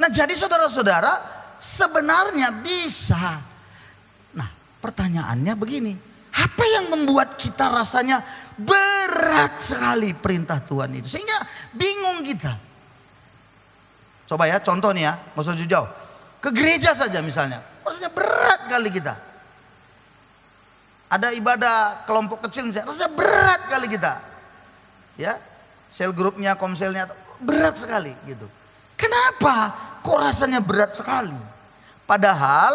Nah, jadi saudara-saudara sebenarnya bisa. Nah, pertanyaannya begini, apa yang membuat kita rasanya berat sekali perintah Tuhan itu sehingga bingung kita? Coba ya, contoh nih ya, nggak usah jauh-jauh. Ke gereja saja misalnya, rasanya berat kali kita. Ada ibadah kelompok kecil misalnya, rasanya berat kali kita. Ya, sel grupnya, komselnya berat sekali gitu. Kenapa? Kok rasanya berat sekali? Padahal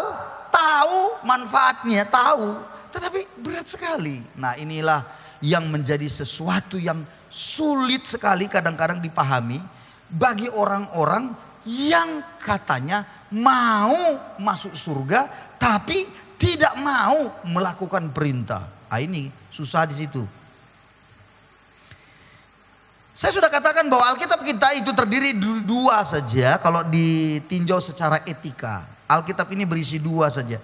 tahu manfaatnya, tahu, tetapi berat sekali. Nah, inilah yang menjadi sesuatu yang sulit sekali kadang-kadang dipahami bagi orang-orang yang katanya mau masuk surga tapi tidak mau melakukan perintah. Nah, ini susah di situ. Saya sudah katakan bahwa Alkitab kita itu terdiri dua saja kalau ditinjau secara etika. Alkitab ini berisi dua saja.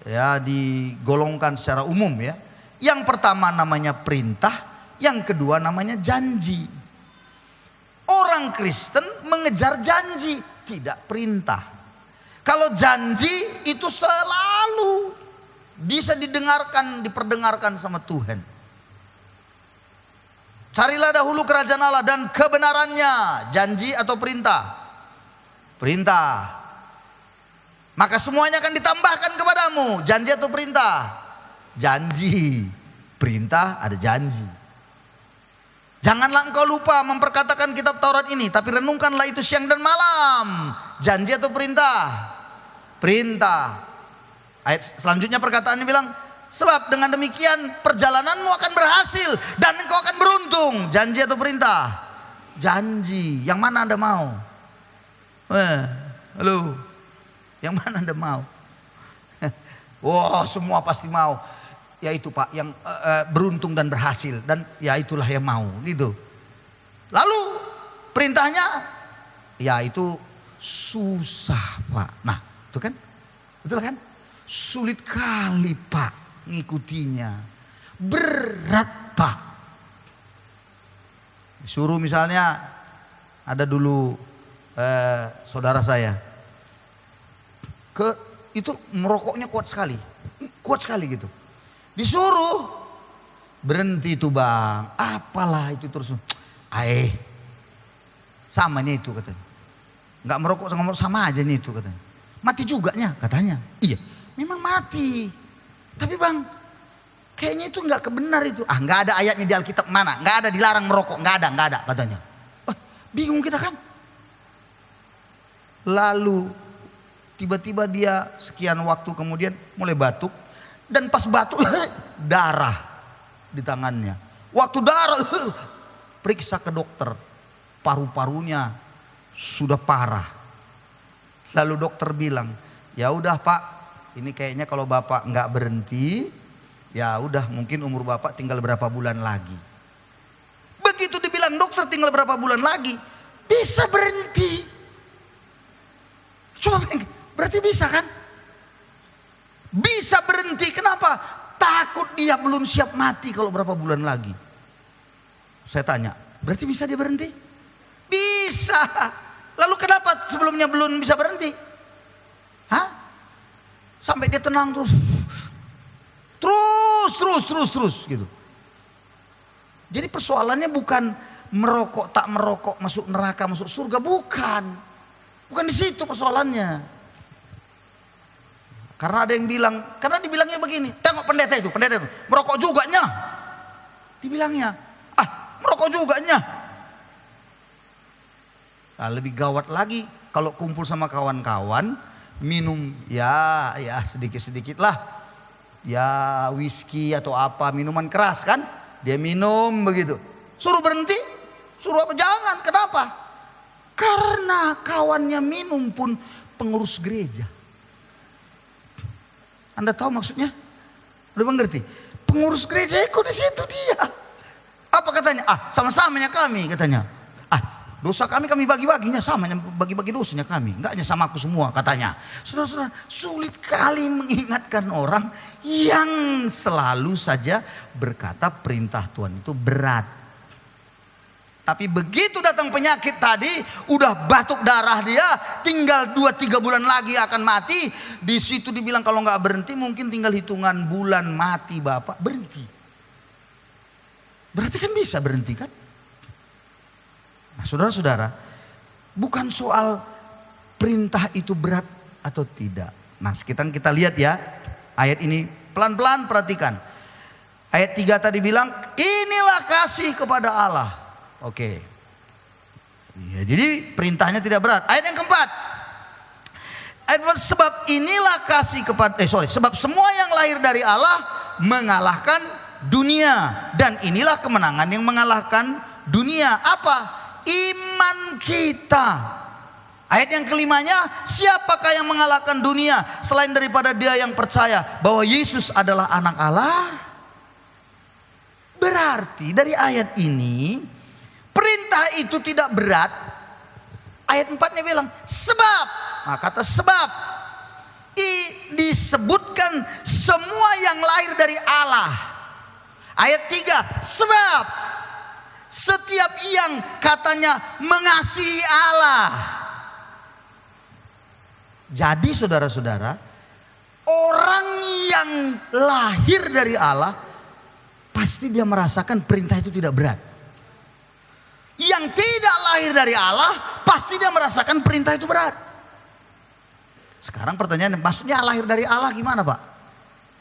Ya, digolongkan secara umum ya. Yang pertama namanya perintah, yang kedua namanya janji. Orang Kristen mengejar janji, tidak perintah. Kalau janji itu selalu bisa diperdengarkan sama Tuhan. Carilah dahulu kerajaan Allah dan kebenarannya. Janji atau perintah? Perintah. Maka semuanya akan ditambahkan kepadamu. Janji atau perintah? Janji. Perintah ada janji. Janganlah engkau lupa memperkatakan kitab Taurat ini, tapi renungkanlah itu siang dan malam. Janji atau perintah? Perintah. Ayat selanjutnya perkataannya bilang, sebab dengan demikian perjalananmu akan berhasil dan engkau akan beruntung. Janji atau perintah? Janji. Yang mana Anda mau? Halo. Yang mana Anda mau? Wah, semua pasti mau. Ya itu Pak, yang beruntung dan berhasil, dan ya itulah yang mau gitu. Lalu perintahnya, ya itu susah Pak. Nah itu kan, betul kan? Sulit kali Pak ngikutinya, berat Pak. Disuruh misalnya, ada dulu saudara saya, itu merokoknya kuat sekali gitu. Disuruh berhenti tuh bang, apalah itu terus, samanya itu katanya, nggak merokok sama aja nih itu katanya, mati juga nya katanya. Iya, memang mati, tapi bang, kayaknya itu nggak kebenar itu. Nggak ada ayatnya di Alkitab mana, nggak ada dilarang merokok, nggak ada katanya. Bingung kita kan. Lalu tiba-tiba dia sekian waktu kemudian mulai batuk. Dan pas batuk darah di tangannya. Waktu darah periksa ke dokter, paru-parunya sudah parah. Lalu dokter bilang, ya udah Pak, ini kayaknya kalau Bapak nggak berhenti, ya udah mungkin umur Bapak tinggal berapa bulan lagi. Begitu dibilang dokter tinggal berapa bulan lagi, bisa berhenti. Coba berarti bisa kan? Bisa berhenti, kenapa? Takut dia belum siap mati kalau berapa bulan lagi. Saya tanya, berarti bisa dia berhenti? Bisa. Lalu kenapa sebelumnya belum bisa berhenti? Sampai dia tenang terus gitu. Jadi persoalannya bukan merokok tak merokok, masuk neraka masuk surga, bukan di situ persoalannya. Karena ada yang bilang, karena dibilangnya begini, tengok pendeta itu merokok juga nya. Dibilangnya, merokok juga nya. Nah, lebih gawat lagi kalau kumpul sama kawan-kawan, minum ya sedikit-sedikit lah. Ya whisky atau apa, minuman keras kan. Dia minum begitu. Suruh berhenti, suruh apa? Jangan, kenapa? Karena kawannya minum pun pengurus gereja. Anda tahu maksudnya? Udah mengerti? Pengurus gereja ikut di situ dia. Apa katanya? Sama-samanya kami katanya. Dosa kami bagi-baginya, samanya bagi-bagi dosanya kami. Enggaknya sama aku semua katanya. Saudara-saudara, sulit kali mengingatkan orang yang selalu saja berkata perintah Tuhan itu berat. Tapi begitu datang penyakit tadi, udah batuk darah dia, tinggal 2-3 bulan lagi akan mati. Di situ dibilang kalau nggak berhenti mungkin tinggal hitungan bulan mati Bapak, berhenti. Berarti kan bisa berhenti kan? Nah saudara-saudara, bukan soal perintah itu berat atau tidak. Nah sekarang kita lihat ya, ayat ini pelan-pelan perhatikan. Ayat 3 tadi bilang, inilah kasih kepada Allah. Oke. Ya, jadi perintahnya tidak berat. Ayat yang keempat. Ayat 4, sebab inilah kasih kepada sebab semua yang lahir dari Allah mengalahkan dunia, dan inilah kemenangan yang mengalahkan dunia. Apa? Iman kita. Ayat yang kelimanya, siapakah yang mengalahkan dunia selain daripada dia yang percaya bahwa Yesus adalah anak Allah? Berarti dari ayat ini perintah itu tidak berat. Ayat 4-nya bilang sebab. Nah, kata sebab disebutkan semua yang lahir dari Allah. Ayat 3, sebab setiap yang katanya mengasihi Allah. Jadi saudara-saudara, orang yang lahir dari Allah pasti dia merasakan perintah itu tidak berat. Yang tidak lahir dari Allah pasti dia merasakan perintah itu berat. Sekarang pertanyaan, maksudnya lahir dari Allah gimana Pak?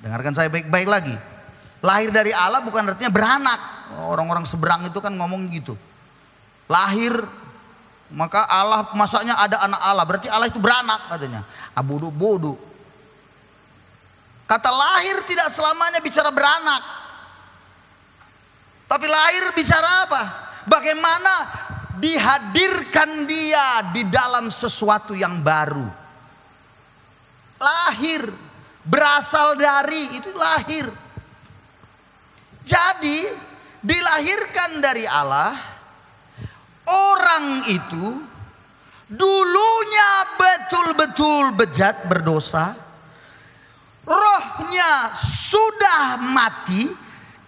Dengarkan saya baik-baik lagi. Lahir dari Allah bukan artinya beranak. Orang-orang seberang itu kan ngomong gitu. Lahir, maka Allah, masanya ada anak Allah, berarti Allah itu beranak katanya. Bodoh. Kata lahir tidak selamanya bicara beranak. Tapi lahir bicara apa? Bagaimana dihadirkan dia di dalam sesuatu yang baru. Lahir, berasal dari, itu lahir. Jadi dilahirkan dari Allah, orang itu dulunya betul-betul bejat, berdosa. Rohnya sudah mati,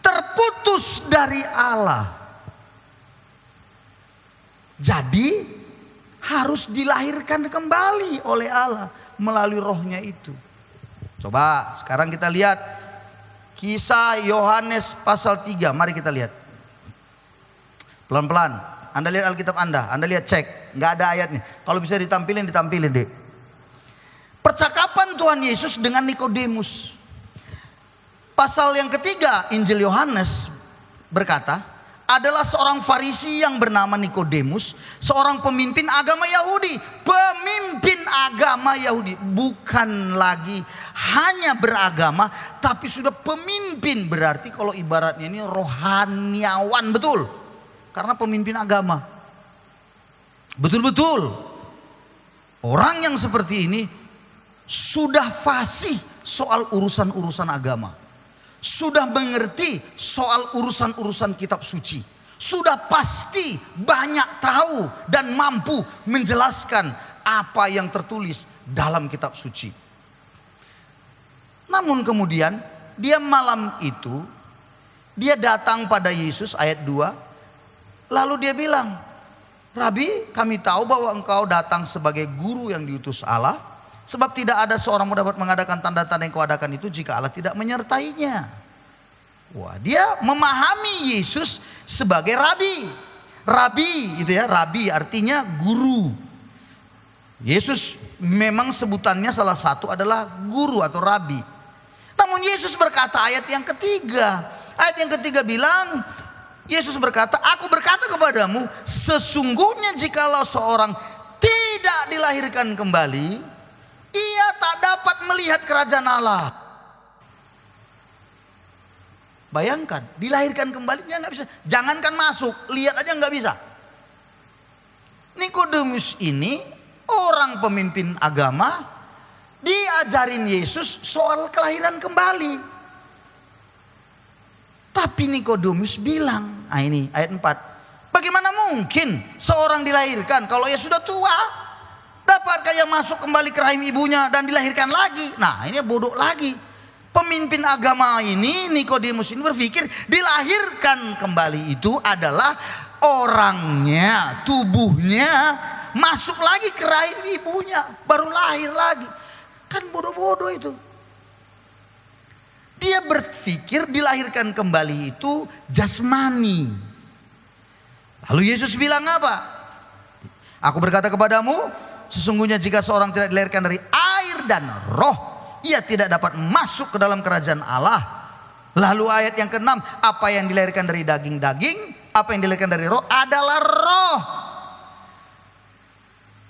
terputus dari Allah. Jadi harus dilahirkan kembali oleh Allah melalui rohnya itu. Coba sekarang kita lihat kisah Yohanes pasal 3. Mari kita lihat. Pelan-pelan. Anda lihat Alkitab Anda lihat cek. Nggak ada ayatnya. Kalau bisa ditampilin deh. Percakapan Tuhan Yesus dengan Nikodemus. Pasal yang ketiga Injil Yohanes berkata, adalah seorang Farisi yang bernama Nikodemus, seorang pemimpin agama Yahudi. Pemimpin agama Yahudi, bukan lagi hanya beragama, tapi sudah pemimpin. Berarti kalau ibaratnya ini rohaniawan betul, karena pemimpin agama. Betul-betul orang yang seperti ini sudah fasih soal urusan-urusan agama. Sudah mengerti soal urusan-urusan kitab suci. Sudah pasti banyak tahu dan mampu menjelaskan apa yang tertulis dalam kitab suci. Namun kemudian dia malam itu, dia datang pada Yesus ayat 2. Lalu dia bilang, Rabi, kami tahu bahwa engkau datang sebagai guru yang diutus Allah. Sebab tidak ada seorang pun dapat mengadakan tanda-tanda yang kau adakan itu jika Allah tidak menyertainya. Wah, dia memahami Yesus sebagai Rabi. Rabi itu ya, Rabi artinya guru. Yesus memang sebutannya salah satu adalah guru atau Rabi. Namun Yesus berkata ayat yang ketiga. Ayat yang ketiga bilang, Yesus berkata, aku berkata kepadamu, sesungguhnya jikalau seorang tidak dilahirkan kembali, ia tak dapat melihat kerajaan Allah. Bayangkan, dilahirkan kembali dia nggak bisa. Jangankan masuk, lihat aja nggak bisa. Nikodemus ini orang pemimpin agama, diajarin Yesus soal kelahiran kembali. Tapi Nikodemus bilang, ini ayat 4. Bagaimana mungkin seorang dilahirkan kalau ia sudah tua? Dapatkah ia masuk kembali ke rahim ibunya dan dilahirkan lagi? Nah, ini bodoh lagi. Pemimpin agama ini, Nikodemus ini berpikir dilahirkan kembali itu adalah orangnya, tubuhnya masuk lagi ke rahim ibunya, baru lahir lagi. Kan bodoh-bodoh itu. Dia berpikir dilahirkan kembali itu jasmani. Lalu Yesus bilang apa? Aku berkata kepadamu, sesungguhnya jika seorang tidak dilahirkan dari air dan roh, ia tidak dapat masuk ke dalam kerajaan Allah. Lalu ayat yang ke-6, apa yang dilahirkan dari daging-daging, apa yang dilahirkan dari roh adalah roh.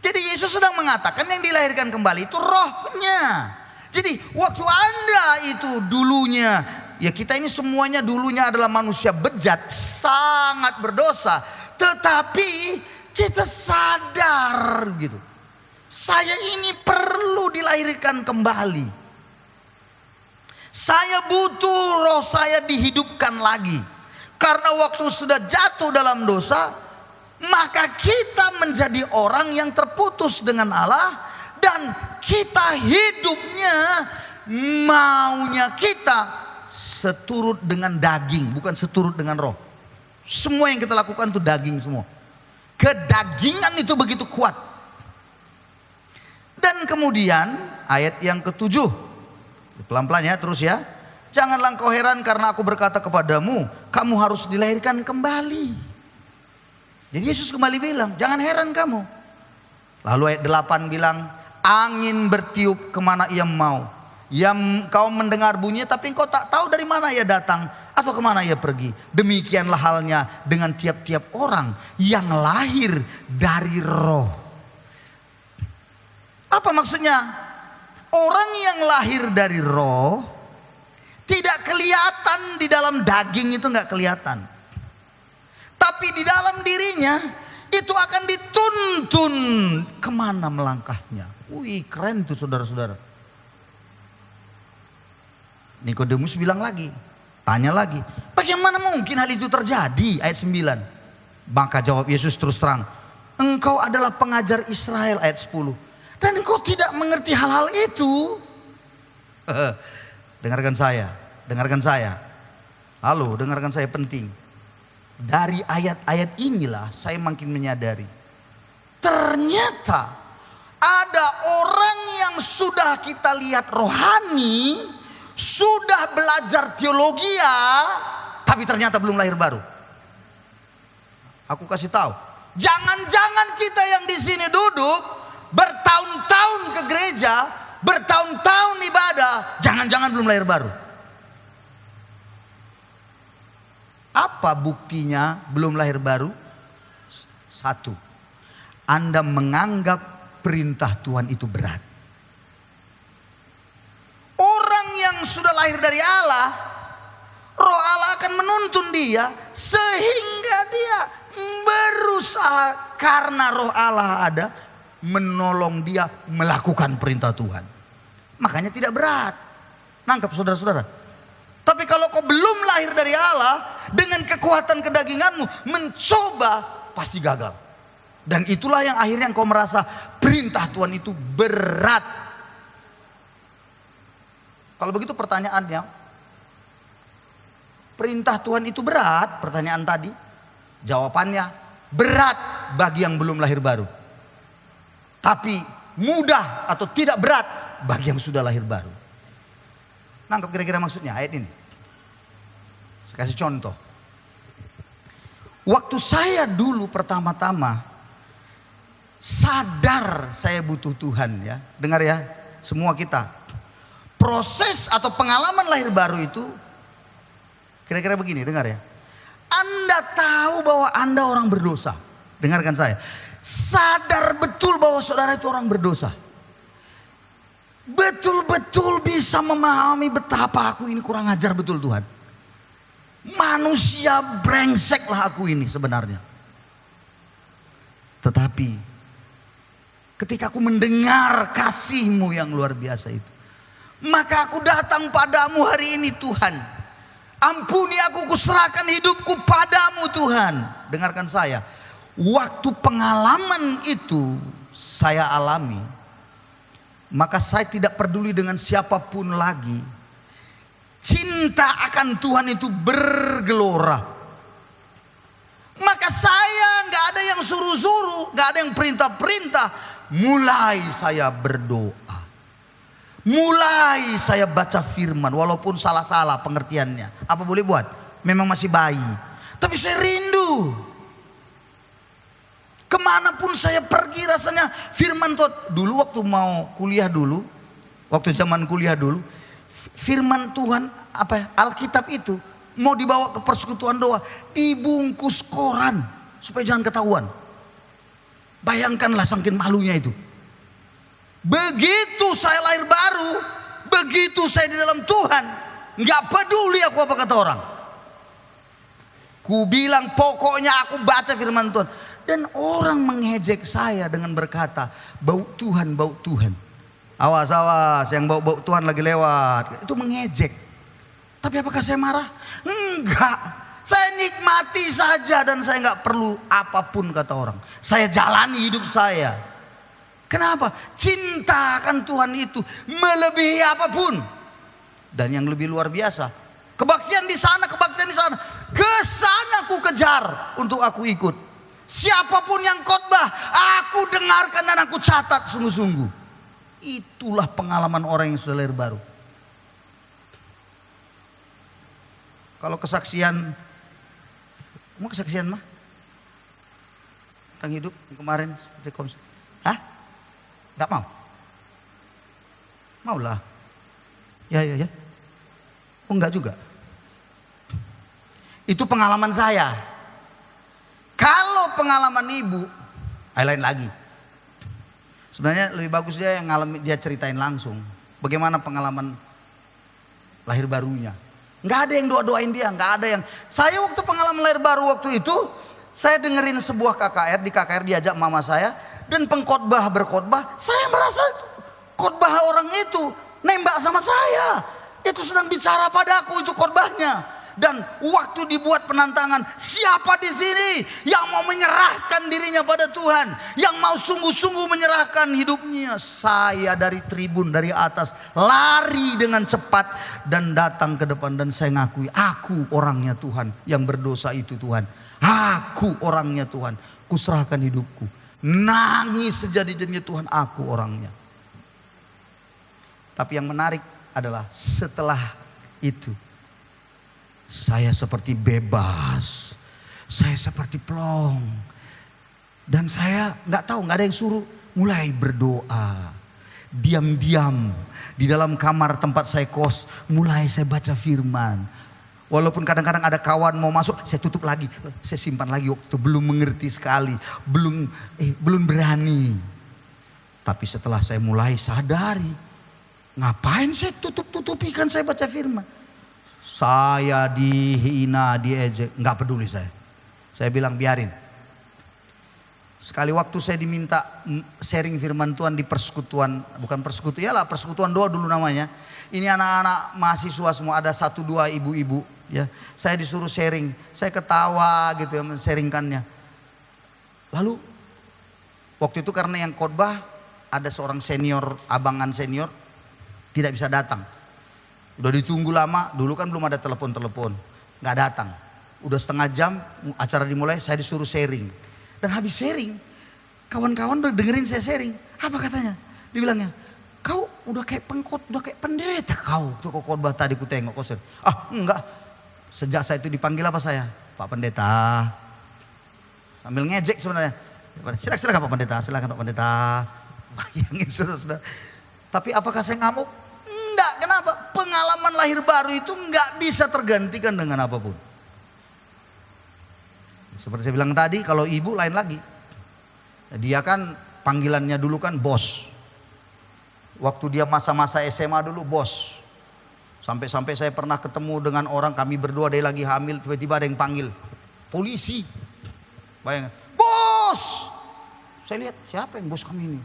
Jadi Yesus sedang mengatakan yang dilahirkan kembali itu rohnya. Jadi waktu Anda itu dulunya, ya kita ini semuanya dulunya adalah manusia bejat, sangat berdosa. Tetapi kita sadar gitu, saya ini perlu dilahirkan kembali. Saya butuh roh saya dihidupkan lagi. Karena waktu sudah jatuh dalam dosa, maka kita menjadi orang yang terputus dengan Allah. Dan kita hidupnya, maunya kita seturut dengan daging, bukan seturut dengan roh. Semua yang kita lakukan itu daging semua. Kedagingan itu begitu kuat. Dan kemudian ayat yang ke-7, pelan-pelan ya, terus ya. Janganlah engkau heran karena aku berkata kepadamu, kamu harus dilahirkan kembali. Jadi Yesus kembali bilang, jangan heran kamu. Lalu ayat 8 bilang, angin bertiup kemana ia mau. Yang kau mendengar bunyinya tapi engkau tak tahu dari mana ia datang atau kemana ia pergi. Demikianlah halnya dengan tiap-tiap orang yang lahir dari roh. Apa maksudnya? Orang yang lahir dari roh tidak kelihatan di dalam daging, itu nggak kelihatan. Tapi di dalam dirinya itu akan dituntun kemana melangkahnya. Wih, keren tuh saudara-saudara. Nikodemus bilang lagi, tanya lagi, bagaimana mungkin hal itu terjadi? Ayat 9. Maka jawab Yesus terus terang, engkau adalah pengajar Israel. Ayat 10. Dan engkau tidak mengerti hal-hal itu. Dengarkan saya, dengarkan saya. Halo, dengarkan saya, penting. Dari ayat-ayat inilah saya makin menyadari, ternyata ada orang yang sudah kita lihat rohani, sudah belajar teologi, tapi ternyata belum lahir baru. Aku kasih tahu, jangan-jangan kita yang di sini duduk bertahun-tahun ke gereja, bertahun-tahun ibadah, jangan-jangan belum lahir baru. Apa buktinya belum lahir baru? Satu, Anda menganggap perintah Tuhan itu berat. Orang yang sudah lahir dari Allah, Roh Allah akan menuntun dia sehingga dia berusaha, karena Roh Allah ada menolong dia melakukan perintah Tuhan. Makanya tidak berat. Nangkap saudara-saudara. Tapi kalau kau belum lahir dari Allah, dengan kekuatan kedaginganmu mencoba, pasti gagal. Dan itulah yang akhirnya kau merasa perintah Tuhan itu berat. Kalau begitu pertanyaannya, perintah Tuhan itu berat? Pertanyaan tadi, jawabannya berat bagi yang belum lahir baru. Tapi mudah atau tidak berat bagi yang sudah lahir baru. Nangkep kira-kira maksudnya ayat ini? Saya kasih contoh. Waktu saya dulu pertama-tama sadar saya butuh Tuhan, ya. Dengar ya, semua kita. Proses atau pengalaman lahir baru itu kira-kira begini, dengar ya. Anda tahu bahwa Anda orang berdosa. Dengarkan saya. Sadar betul bahwa saudara itu orang berdosa. Betul-betul bisa memahami betapa aku ini kurang ajar betul Tuhan. Manusia brengsek lah aku ini sebenarnya. Tetapi ketika aku mendengar kasih-Mu yang luar biasa itu, maka aku datang padamu hari ini Tuhan. Ampuni aku, kuserahkan hidupku padamu Tuhan. Dengarkan saya. Waktu pengalaman itu saya alami, maka saya tidak peduli dengan siapapun lagi. Cinta akan Tuhan itu bergelora. Maka saya gak ada yang suruh-suruh, gak ada yang perintah-perintah. Mulai saya berdoa. Mulai saya baca firman, walaupun salah-salah pengertiannya. Apa boleh buat? Memang masih bayi. Tapi saya rindu. Kemanapun saya pergi rasanya firman Tuhan. Dulu waktu mau kuliah dulu, waktu zaman kuliah dulu, firman Tuhan, Alkitab itu mau dibawa ke persekutuan doa, dibungkus koran supaya jangan ketahuan. Bayangkanlah saking malunya itu. Begitu saya lahir baru, begitu saya di dalam Tuhan, nggak peduli aku apa kata orang. Ku bilang pokoknya aku baca firman Tuhan. Dan orang mengejek saya dengan berkata, bau Tuhan, bau Tuhan. Awas, awas, yang bau-bau Tuhan lagi lewat. Itu mengejek. Tapi apakah saya marah? Enggak. Saya nikmati saja dan saya enggak perlu apapun kata orang. Saya jalani hidup saya. Kenapa? Cinta akan Tuhan itu melebihi apapun. Dan yang lebih luar biasa, kebaktian di sana, kebaktian di sana. Ke sana aku kejar untuk aku ikut. Siapapun yang khotbah, aku dengarkan dan aku catat sungguh-sungguh. Itulah pengalaman orang yang sudah lahir baru. Kalau kesaksian, mau kesaksian mah? Tentang hidup yang kemarin seperti komsel. Hah? Gak mau? Maulah. Ya. Oh enggak juga. Itu pengalaman saya. Kalau pengalaman ibu, lain lagi. Sebenarnya lebih bagus dia yang ngalamin, dia ceritain langsung. Bagaimana pengalaman lahir barunya. Nggak ada yang doain dia, nggak ada yang. Saya waktu pengalaman lahir baru waktu itu, saya dengerin sebuah KKR, di KKR diajak mama saya. Dan pengkhotbah berkhotbah, saya merasa khotbah orang itu nembak sama saya. Itu sedang bicara padaku itu khotbahnya. Dan waktu dibuat penantangan, siapa di sini yang mau menyerahkan dirinya pada Tuhan, yang mau sungguh-sungguh menyerahkan hidupnya? Saya dari tribun, dari atas, lari dengan cepat dan datang ke depan, dan saya ngakui, aku orangnya Tuhan yang berdosa itu Tuhan. Aku orangnya Tuhan, kuserahkan hidupku. Nangis sejadi-jadinya Tuhan, aku orangnya. Tapi yang menarik adalah setelah itu, saya seperti bebas, saya seperti plong, dan saya nggak tahu, nggak ada yang suruh, mulai berdoa, diam-diam di dalam kamar tempat saya kos, mulai saya baca firman. Walaupun kadang-kadang ada kawan mau masuk, saya tutup lagi, saya simpan lagi waktu itu, belum mengerti sekali, belum berani. Tapi setelah saya mulai sadari, ngapain saya tutup-tutupi, kan saya baca firman. Saya dihina, diejek, nggak peduli saya. Saya bilang biarin. Sekali waktu saya diminta sharing firman Tuhan di persekutuan, bukan persekutuan, iyalah persekutuan doa dulu namanya. Ini anak-anak mahasiswa semua, ada 1-2 ibu-ibu, ya. Saya disuruh sharing, saya ketawa gitu ya men-sharingkannya. Lalu waktu itu karena yang khotbah ada seorang senior, abangan senior, tidak bisa datang. Udah ditunggu lama, dulu kan belum ada telepon-telepon, nggak datang. Udah setengah jam acara dimulai, saya disuruh sharing. Dan habis sharing, kawan-kawan udah dengerin saya sharing. Apa katanya? Dibilangnya, kau udah kayak udah kayak pendeta kau. Tuh kok khotbah tadi ku tengok kau sharing. Ah enggak, sejak saya itu dipanggil apa saya? Pak Pendeta. Sambil ngejek sebenarnya. Silakan Pak Pendeta, silakan Pak Pendeta. Bayangin saudara-saudara. Tapi apakah saya ngamuk? Enggak, kenapa? Pengalaman lahir baru itu enggak bisa tergantikan dengan apapun. Seperti saya bilang tadi, kalau ibu lain lagi. Dia kan panggilannya dulu kan bos. Waktu dia masa-masa SMA dulu bos. Sampai-sampai saya pernah ketemu dengan orang, kami berdua, dia lagi hamil, tiba-tiba ada yang panggil. Polisi. Bayangkan, bos! Saya lihat, siapa yang bos kami ini?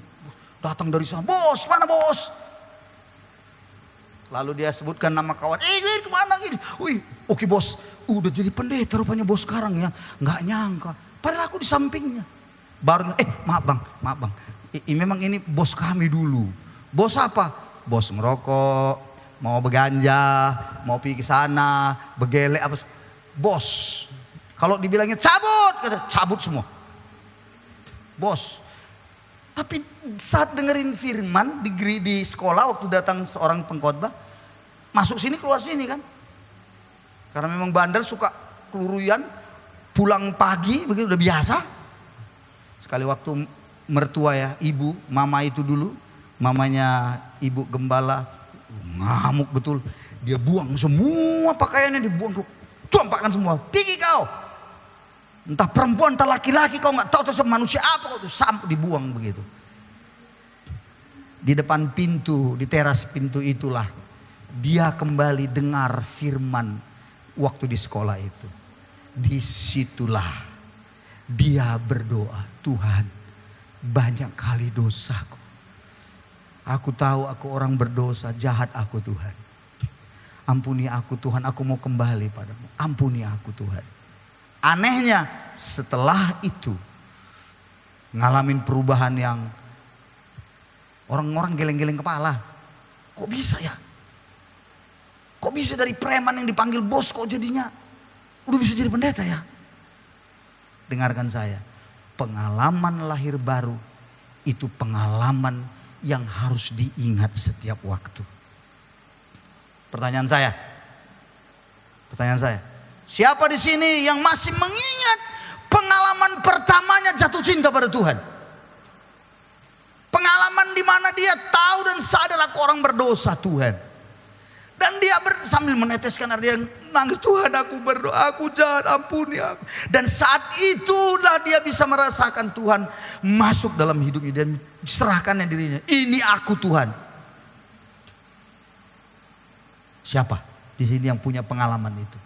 Datang dari sana, bos, mana bos? Lalu dia sebutkan nama kawan, ini kemana gini? Wih, oke bos, udah jadi pendeta rupanya bos sekarang ya. Nggak nyangka, padahal aku di sampingnya. Baru, maaf bang, memang ini bos kami dulu. Bos apa? Bos ngerokok, mau beganja, mau pergi ke sana, begelek apa? Bos, kalau dibilangnya cabut, kata cabut semua. Bos. Tapi saat dengerin firman di sekolah waktu datang seorang pengkhotbah, masuk sini keluar sini kan. Karena memang bandel suka keluyuran, pulang pagi begitu udah biasa. Sekali waktu mertua ya, ibu, mama itu dulu, mamanya ibu gembala, ngamuk betul. Dia buang semua pakaiannya, dibuang, campakkan semua. Pergi kau. Entah perempuan, entah laki-laki, kau nggak tahu itu manusia apa, kau sampai dibuang begitu. Di depan pintu, di teras pintu itulah dia kembali dengar firman waktu di sekolah itu. Disitulah dia berdoa, Tuhan, banyak kali dosaku. Aku tahu aku orang berdosa, jahat aku Tuhan. Ampuni aku Tuhan, aku mau kembali padamu. Ampuni aku Tuhan. Anehnya setelah itu ngalamin perubahan yang orang-orang geleng-geleng kepala. Kok bisa ya? Kok bisa dari preman yang dipanggil bos kok jadinya udah bisa jadi pendeta ya? Dengarkan saya, pengalaman lahir baru itu pengalaman yang harus diingat setiap waktu. Pertanyaan saya, siapa di sini yang masih mengingat pengalaman pertamanya jatuh cinta pada Tuhan? Pengalaman di mana dia tahu dan sadar aku orang berdosa Tuhan. Dan dia sambil meneteskan air dia nangis, Tuhan aku berdoa, aku jahat, ampuni aku. Dan saat itulah dia bisa merasakan Tuhan masuk dalam hidupnya dan diserahkannya dirinya. Ini aku Tuhan. Siapa di sini yang punya pengalaman itu?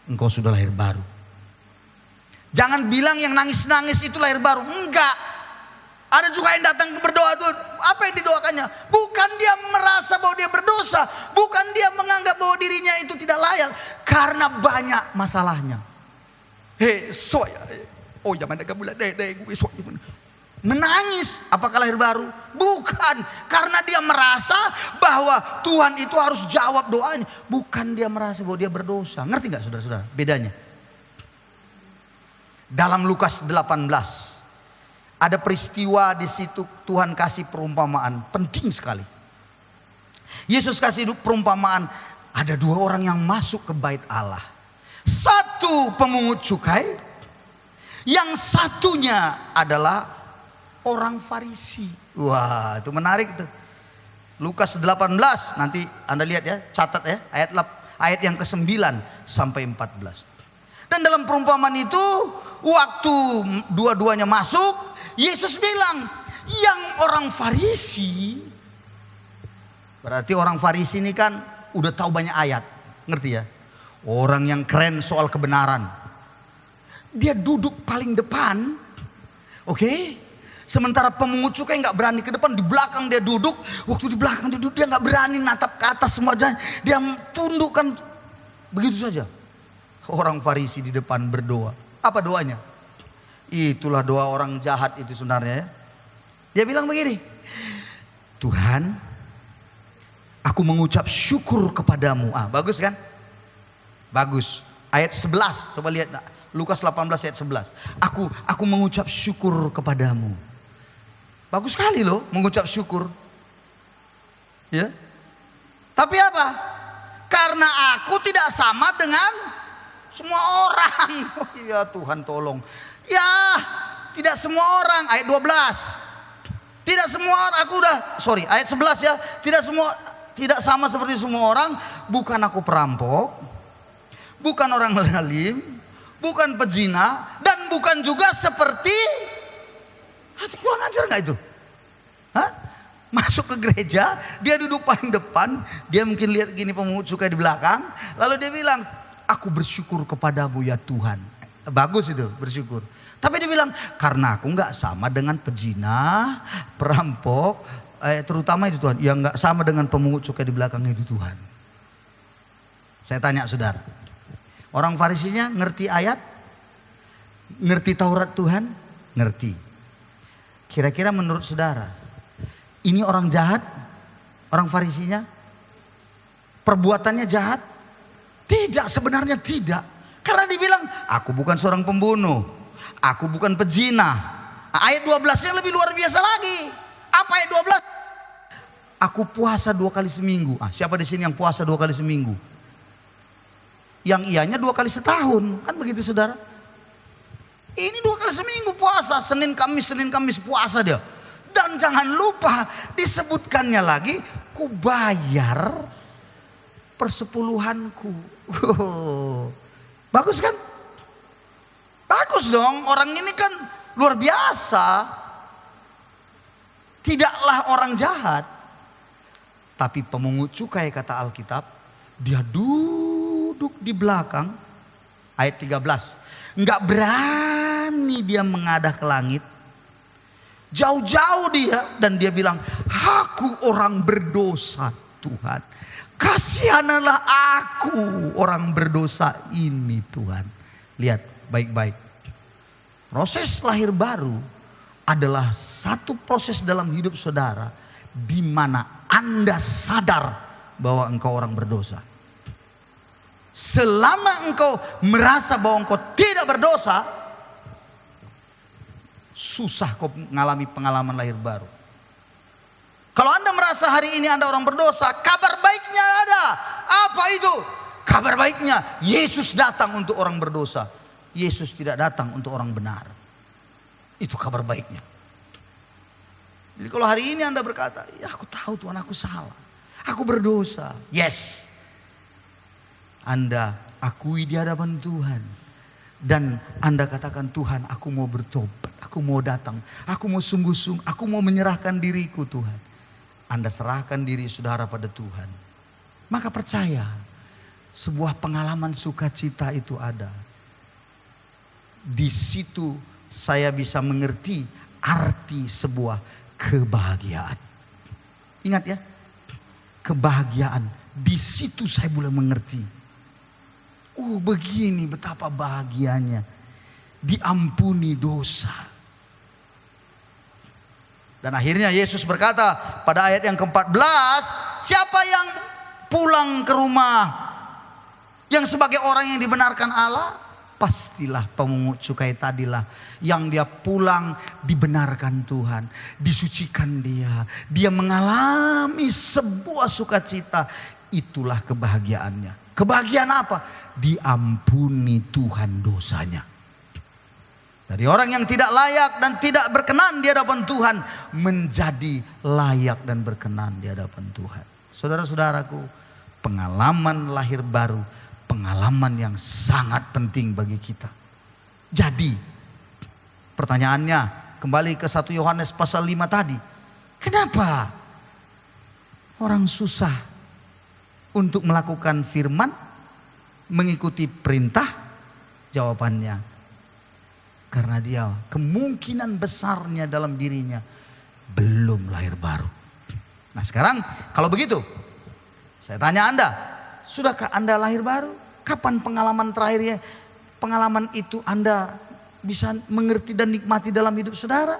Engkau sudah lahir baru. Jangan bilang yang nangis-nangis itu lahir baru. Enggak. Ada juga yang datang berdoa tuh, apa yang didoakannya? Bukan dia merasa bahwa dia berdosa, bukan dia menganggap bahwa dirinya itu tidak layak, karena banyak masalahnya. Menangis, apakah lahir baru? Bukan, karena dia merasa bahwa Tuhan itu harus jawab doanya, bukan dia merasa bahwa dia berdosa. Ngerti nggak saudara-saudara bedanya? Dalam Lukas 18 ada peristiwa di situ Tuhan kasih perumpamaan penting sekali. Yesus kasih perumpamaan, ada dua orang yang masuk ke bait Allah. Satu pemungut cukai, yang satunya adalah orang Farisi. Wah, itu menarik tuh. Lukas 18, nanti Anda lihat ya, catat ya, ayat yang ke-9 sampai 14. Dan dalam perumpamaan itu, waktu dua-duanya masuk, Yesus bilang, yang orang Farisi, berarti orang Farisi ini kan udah tahu banyak ayat, ngerti ya? Orang yang keren soal kebenaran. Dia duduk paling depan, oke? Sementara pemungut cukai nggak berani ke depan, di belakang dia duduk. Waktu di belakang dia duduk, dia nggak berani natap ke atas semua jalan. Dia tundukkan begitu saja. Orang Farisi di depan berdoa. Apa doanya? Itulah doa orang jahat itu sebenarnya ya. Dia bilang begini, Tuhan, aku mengucap syukur kepadamu. Bagus kan? Bagus. Ayat 11, coba lihat Lukas 18 ayat 11. Aku mengucap syukur kepadamu. Bagus sekali loh mengucap syukur. Ya. Tapi apa? Karena aku tidak sama dengan semua orang. Oh iya Tuhan tolong. Ya, tidak semua orang. Ayat 12. Tidak semua orang, ayat 11 ya. Tidak sama seperti semua orang. Bukan aku perampok, bukan orang zalim, bukan pezina, dan bukan juga seperti, kurang ajar nggak itu? Masuk ke gereja, dia duduk paling depan, dia mungkin lihat gini pemungut cukai di belakang, lalu dia bilang, aku bersyukur kepadamu ya Tuhan. Bagus itu bersyukur. Tapi dia bilang, karena aku nggak sama dengan pezina, perampok, terutama itu Tuhan, yang nggak sama dengan pemungut cukai di belakang itu Tuhan. Saya tanya saudara, orang Farisinya ngerti ayat, ngerti Taurat Tuhan, ngerti. Kira-kira menurut saudara, ini orang jahat, orang Farisinya, perbuatannya jahat? Tidak, sebenarnya tidak. Karena dibilang, aku bukan seorang pembunuh, aku bukan pezina. Ayat 12-nya lebih luar biasa lagi. Apa ayat 12? Aku puasa 2 kali seminggu. Siapa di sini yang puasa 2 kali seminggu? Yang ianya 2 kali setahun, kan begitu saudara? Ini 2 kali seminggu puasa, Senin Kamis puasa dia. Dan jangan lupa disebutkannya lagi, ku bayar persepuluhanku. Bagus kan? Bagus dong, orang ini kan luar biasa. Tidaklah orang jahat, tapi pemungut cukai kata Alkitab, dia duduk di belakang. Ayat 13, nggak berani dia mengadah ke langit. Jauh-jauh dia, dan dia bilang, aku orang berdosa Tuhan. Kasihanlah aku orang berdosa ini Tuhan. Lihat baik-baik. Proses lahir baru adalah satu proses dalam hidup saudara, di mana Anda sadar bahwa engkau orang berdosa. Selama engkau merasa bahwa engkau tidak berdosa, susah kau mengalami pengalaman lahir baru. Kalau Anda merasa hari ini Anda orang berdosa, kabar baiknya ada. Apa itu? Kabar baiknya, Yesus datang untuk orang berdosa. Yesus tidak datang untuk orang benar. Itu kabar baiknya. Jadi kalau hari ini Anda berkata, ya aku tahu Tuhan aku salah, aku berdosa. Yes, Anda akui di hadapan Tuhan. Dan Anda katakan, Tuhan, aku mau bertobat, aku mau datang, aku mau sungguh-sungguh, aku mau menyerahkan diriku Tuhan. Anda serahkan diri saudara pada Tuhan. Maka percaya, sebuah pengalaman sukacita itu ada. Di situ saya bisa mengerti arti sebuah kebahagiaan. Ingat ya, kebahagiaan. Di situ saya mulai mengerti. Begini betapa bahagianya. Diampuni dosa. Dan akhirnya Yesus berkata pada ayat yang ke-14, siapa yang pulang ke rumah yang sebagai orang yang dibenarkan Allah, pastilah pemungut cukai tadilah yang dia pulang dibenarkan Tuhan, disucikan dia mengalami sebuah sukacita. Itulah kebahagiaannya. Kebahagiaan apa? Diampuni Tuhan dosanya. Dari orang yang tidak layak dan tidak berkenan di hadapan Tuhan, menjadi layak dan berkenan di hadapan Tuhan. Saudara-saudaraku, pengalaman lahir baru, pengalaman yang sangat penting bagi kita. Jadi, pertanyaannya kembali ke 1 Yohanes pasal 5 tadi. Kenapa orang susah untuk melakukan firman, mengikuti perintah? Jawabannya, karena dia kemungkinan besarnya dalam dirinya belum lahir baru. Nah sekarang kalau begitu, saya tanya Anda, sudahkah Anda lahir baru? Kapan pengalaman terakhirnya? Pengalaman itu Anda bisa mengerti dan nikmati dalam hidup saudara?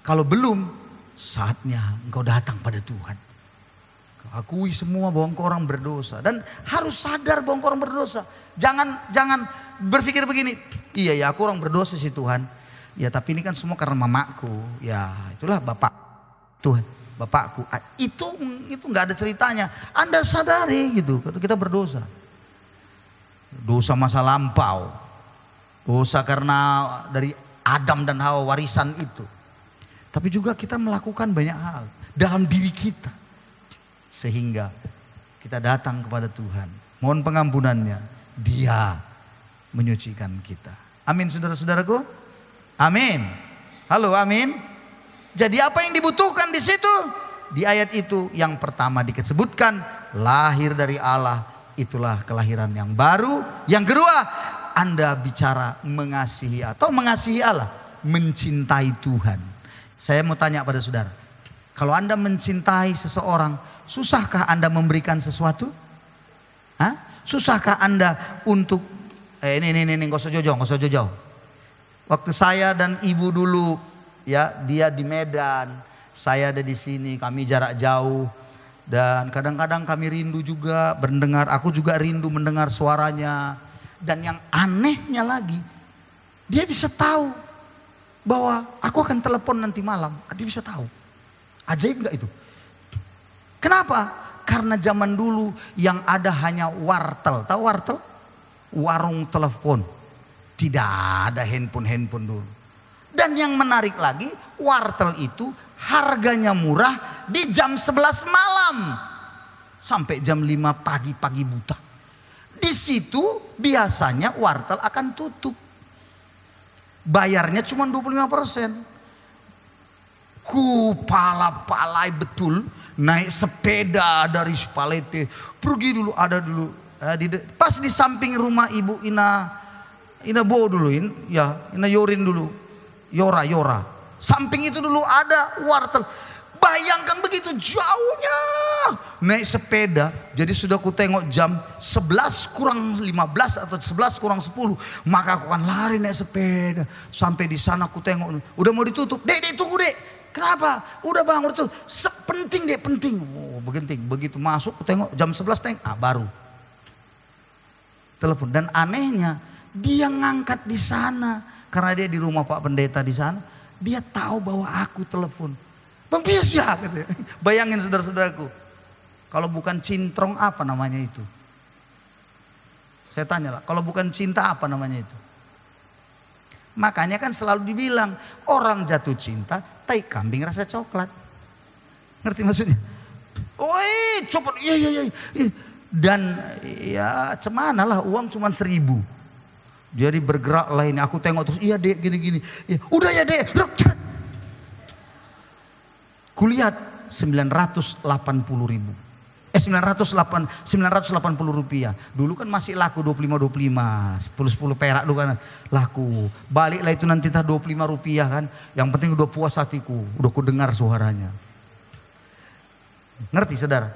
Kalau belum, saatnya engkau datang pada Tuhan. Akui semua bahwa engkau orang berdosa. Dan harus sadar bahwa engkau orang berdosa. Jangan berpikir begini, iya ya aku orang berdosa sih Tuhan. Ya tapi ini kan semua karena mamaku. Ya itulah bapak Tuhan, bapakku. Itu nggak ada ceritanya. Anda sadari gitu, kita berdosa. Dosa masa lampau. Dosa karena dari Adam dan Hawa warisan itu. Tapi juga kita melakukan banyak hal dalam diri kita. Sehingga kita datang kepada Tuhan. Mohon pengampunannya. Dia menyucikan kita. Amin saudara-saudaraku. Amin. Halo, amin. Jadi apa yang dibutuhkan di situ? Di ayat itu yang pertama disebutkan lahir dari Allah, itulah kelahiran yang baru. Yang kedua, Anda bicara mengasihi atau mengasihi Allah, mencintai Tuhan. Saya mau tanya pada saudara, kalau Anda mencintai seseorang, susahkah Anda memberikan sesuatu? Hah? Susahkah Anda untuk ini nggak usah jauh. Waktu saya dan ibu dulu, ya dia di Medan, saya ada di sini, kami jarak jauh, dan kadang-kadang kami rindu juga mendengar, aku juga rindu mendengar suaranya. Dan yang anehnya lagi, dia bisa tahu bahwa aku akan telepon nanti malam, dia bisa tahu. Ajaib nggak itu? Kenapa? Karena zaman dulu yang ada hanya wartel, tahu wartel? Warung telepon, tidak ada handphone dulu. Dan yang menarik lagi, wartel itu harganya murah di jam 11 malam sampai jam 5 pagi buta. Di situ biasanya wartel akan tutup, bayarnya cuma 25%. Kupala-palai betul, naik sepeda dari Spalete, pergi dulu, ada dulu. Pas di samping rumah ibu Ina Bo dulu, Ina Yorin dulu, Yora. Samping itu dulu ada wartel. Bayangkan begitu jauhnya, naik sepeda. Jadi sudah ku tengok jam 11 kurang 15 atau 11 kurang 10. Maka aku akan lari naik sepeda. Sampai di sana aku tengok, udah mau ditutup. Dek tunggu dek. Kenapa? Udah bang, udah tuh. Penting. Oh penting. Begitu masuk ku tengok jam 11 baru telepon. Dan anehnya dia ngangkat di sana karena dia di rumah Pak Pendeta di sana. Dia tahu bahwa aku telepon. Bang Pius ya katanya. Bayangin saudara-saudaraku, kalau bukan cintrong apa namanya itu? Saya tanya lah, kalau bukan cinta apa namanya itu? Makanya kan selalu dibilang orang jatuh cinta tai kambing rasa coklat. Ngerti maksudnya? Oi, copot. Iya. Dan ya cemana lah, uang cuma 1.000. Jadi bergerak lainnya. Aku tengok terus, iya dek gini-gini. Ya, udah ya dek. Kulihat 980.000. 980 rupiah. Dulu kan masih laku 25, 10 perak dulu kan laku. Baliklah itu nanti 25 rupiah kan. Yang penting udah puas hatiku, udah ku dengar suaranya. Ngerti saudara?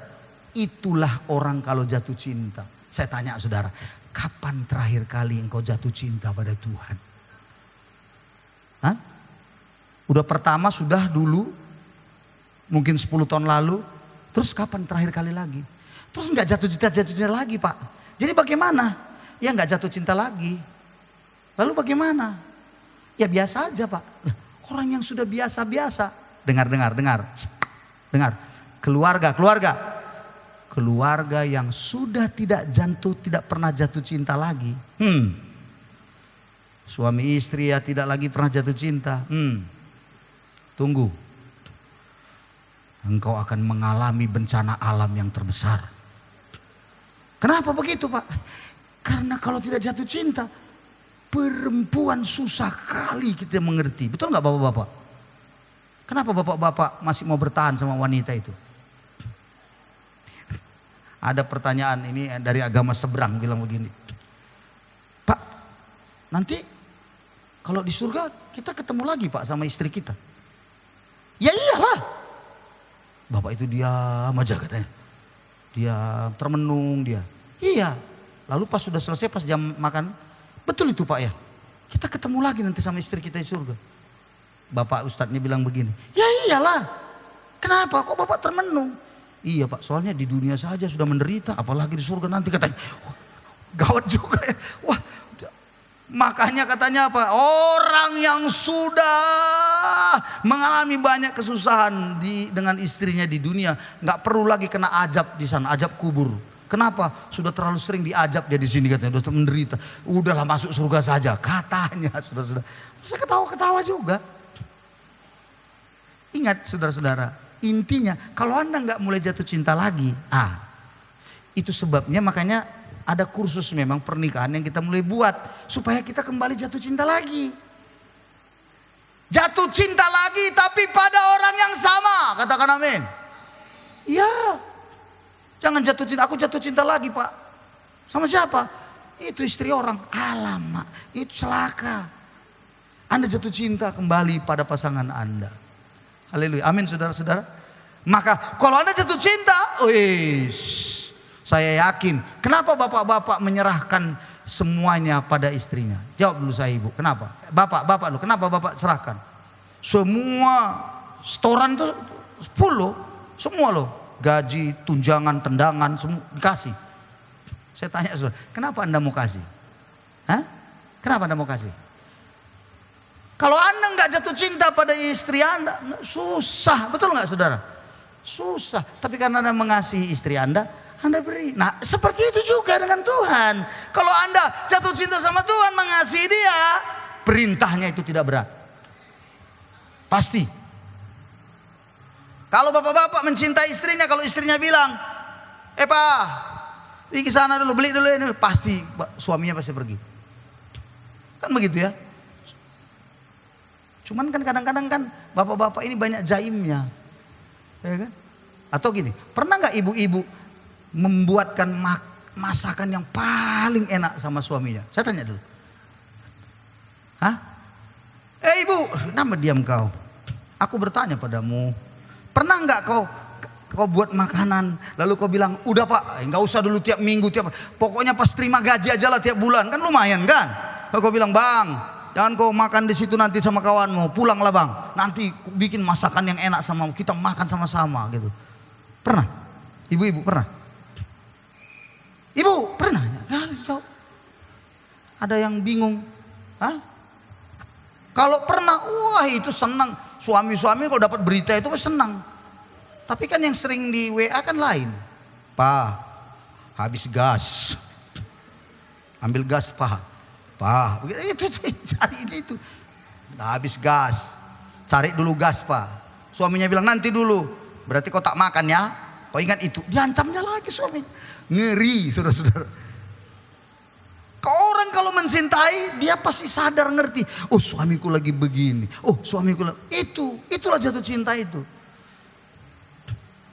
Itulah orang kalau jatuh cinta. Saya tanya saudara, kapan terakhir kali engkau jatuh cinta pada Tuhan? Hah? Udah pertama sudah dulu, mungkin 10 tahun lalu. Terus kapan terakhir kali lagi? Terus nggak jatuh cinta lagi Pak. Jadi bagaimana? Ya nggak jatuh cinta lagi. Lalu bagaimana? Ya biasa aja Pak. Orang yang sudah biasa-biasa. Dengar. Keluarga yang sudah tidak pernah jatuh cinta lagi. Suami istri ya tidak lagi pernah jatuh cinta. Tunggu. Engkau akan mengalami bencana alam yang terbesar. Kenapa begitu Pak? Karena kalau tidak jatuh cinta, perempuan susah kali kita mengerti. Betul nggak bapak-bapak? Kenapa bapak-bapak masih mau bertahan sama wanita itu? Ada pertanyaan ini dari agama seberang bilang begini. Pak, nanti kalau di surga kita ketemu lagi Pak sama istri kita. Ya iyalah. Bapak itu diam aja katanya. Dia termenung dia. Iya. Lalu pas sudah selesai pas jam makan. Betul itu Pak ya. Kita ketemu lagi nanti sama istri kita di surga. Bapak ustadznya bilang begini. Ya iyalah. Kenapa kok Bapak termenung? Iya Pak, soalnya di dunia saja sudah menderita. Apalagi di surga nanti katanya. Wah, gawat juga ya. Wah, makanya katanya apa? Orang yang sudah mengalami banyak kesusahan dengan istrinya di dunia, nggak perlu lagi kena ajab di sana, ajab kubur. Kenapa? Sudah terlalu sering diajab dia di sini katanya, sudah menderita. Udahlah masuk surga saja, katanya saudara-saudara. Masa ketawa-ketawa juga. Ingat saudara-saudara, intinya kalau Anda nggak mulai jatuh cinta lagi, itu sebabnya makanya ada kursus memang pernikahan yang kita mulai buat supaya kita kembali jatuh cinta lagi. Jatuh cinta lagi tapi pada orang yang sama. Katakan amin. Iya. Jangan jatuh cinta. Aku jatuh cinta lagi Pak. Sama siapa? Itu istri orang. Alamak. Itu celaka. Anda jatuh cinta kembali pada pasangan Anda. Haleluya. Amin saudara-saudara. Maka kalau Anda jatuh cinta. Saya yakin. Kenapa bapak-bapak menyerahkan semuanya pada istrinya? Jawab dulu saya ibu. Kenapa? Bapak lu. Kenapa bapak serahkan? Semua setoran itu full loh. Semua loh. Gaji, tunjangan, tendangan, semua dikasih. Saya tanya saudara, kenapa Anda mau kasih? Hah? Kenapa Anda mau kasih? Kalau Anda nggak jatuh cinta pada istri Anda, susah. Betul nggak saudara? Susah. Tapi karena Anda mengasihi istri Anda beri. Nah seperti itu juga dengan Tuhan. Kalau Anda jatuh cinta sama Tuhan, mengasihi dia, perintahnya itu tidak berat. Pasti. Kalau bapak-bapak mencintai istrinya, kalau istrinya bilang, Pak, pergi sana dulu, beli dulu ini, pasti suaminya pasti pergi. Kan begitu ya. Cuman kan kadang-kadang kan bapak-bapak ini banyak jaimnya. Ya kan? Atau gini, pernah nggak ibu-ibu membuatkan masakan yang paling enak sama suaminya? Saya tanya dulu. Hah? Ibu, kenapa diam kau? Aku bertanya padamu. Pernah nggak kau buat makanan lalu kau bilang, udah Pak, nggak usah dulu tiap minggu, pokoknya pas terima gaji aja lah tiap bulan, kan lumayan kan? Lalu kau bilang, Bang, jangan kau makan di situ nanti sama kawanmu, pulanglah Bang, nanti bikin masakan yang enak sama kita makan sama-sama gitu. Pernah? Ibu-ibu pernah? Ibu pernah? Jawab. Ada yang bingung. Hah? Kalau pernah, wah itu senang. Suami-suami kalau dapat berita itu senang. Tapi kan yang sering di WA kan lain. Pak, habis gas. Ambil gas Pak. Pak, itu cari itu. Habis gas. Cari dulu gas Pak. Suaminya bilang nanti dulu. Berarti kau tak makan ya? Kau ingat itu? Diancamnya lagi suami. Ngeri saudara-saudara. Orang kalau mencintai dia pasti sadar ngerti. Oh suamiku lagi begini. Oh suamiku lagi. Itulah jatuh cinta itu.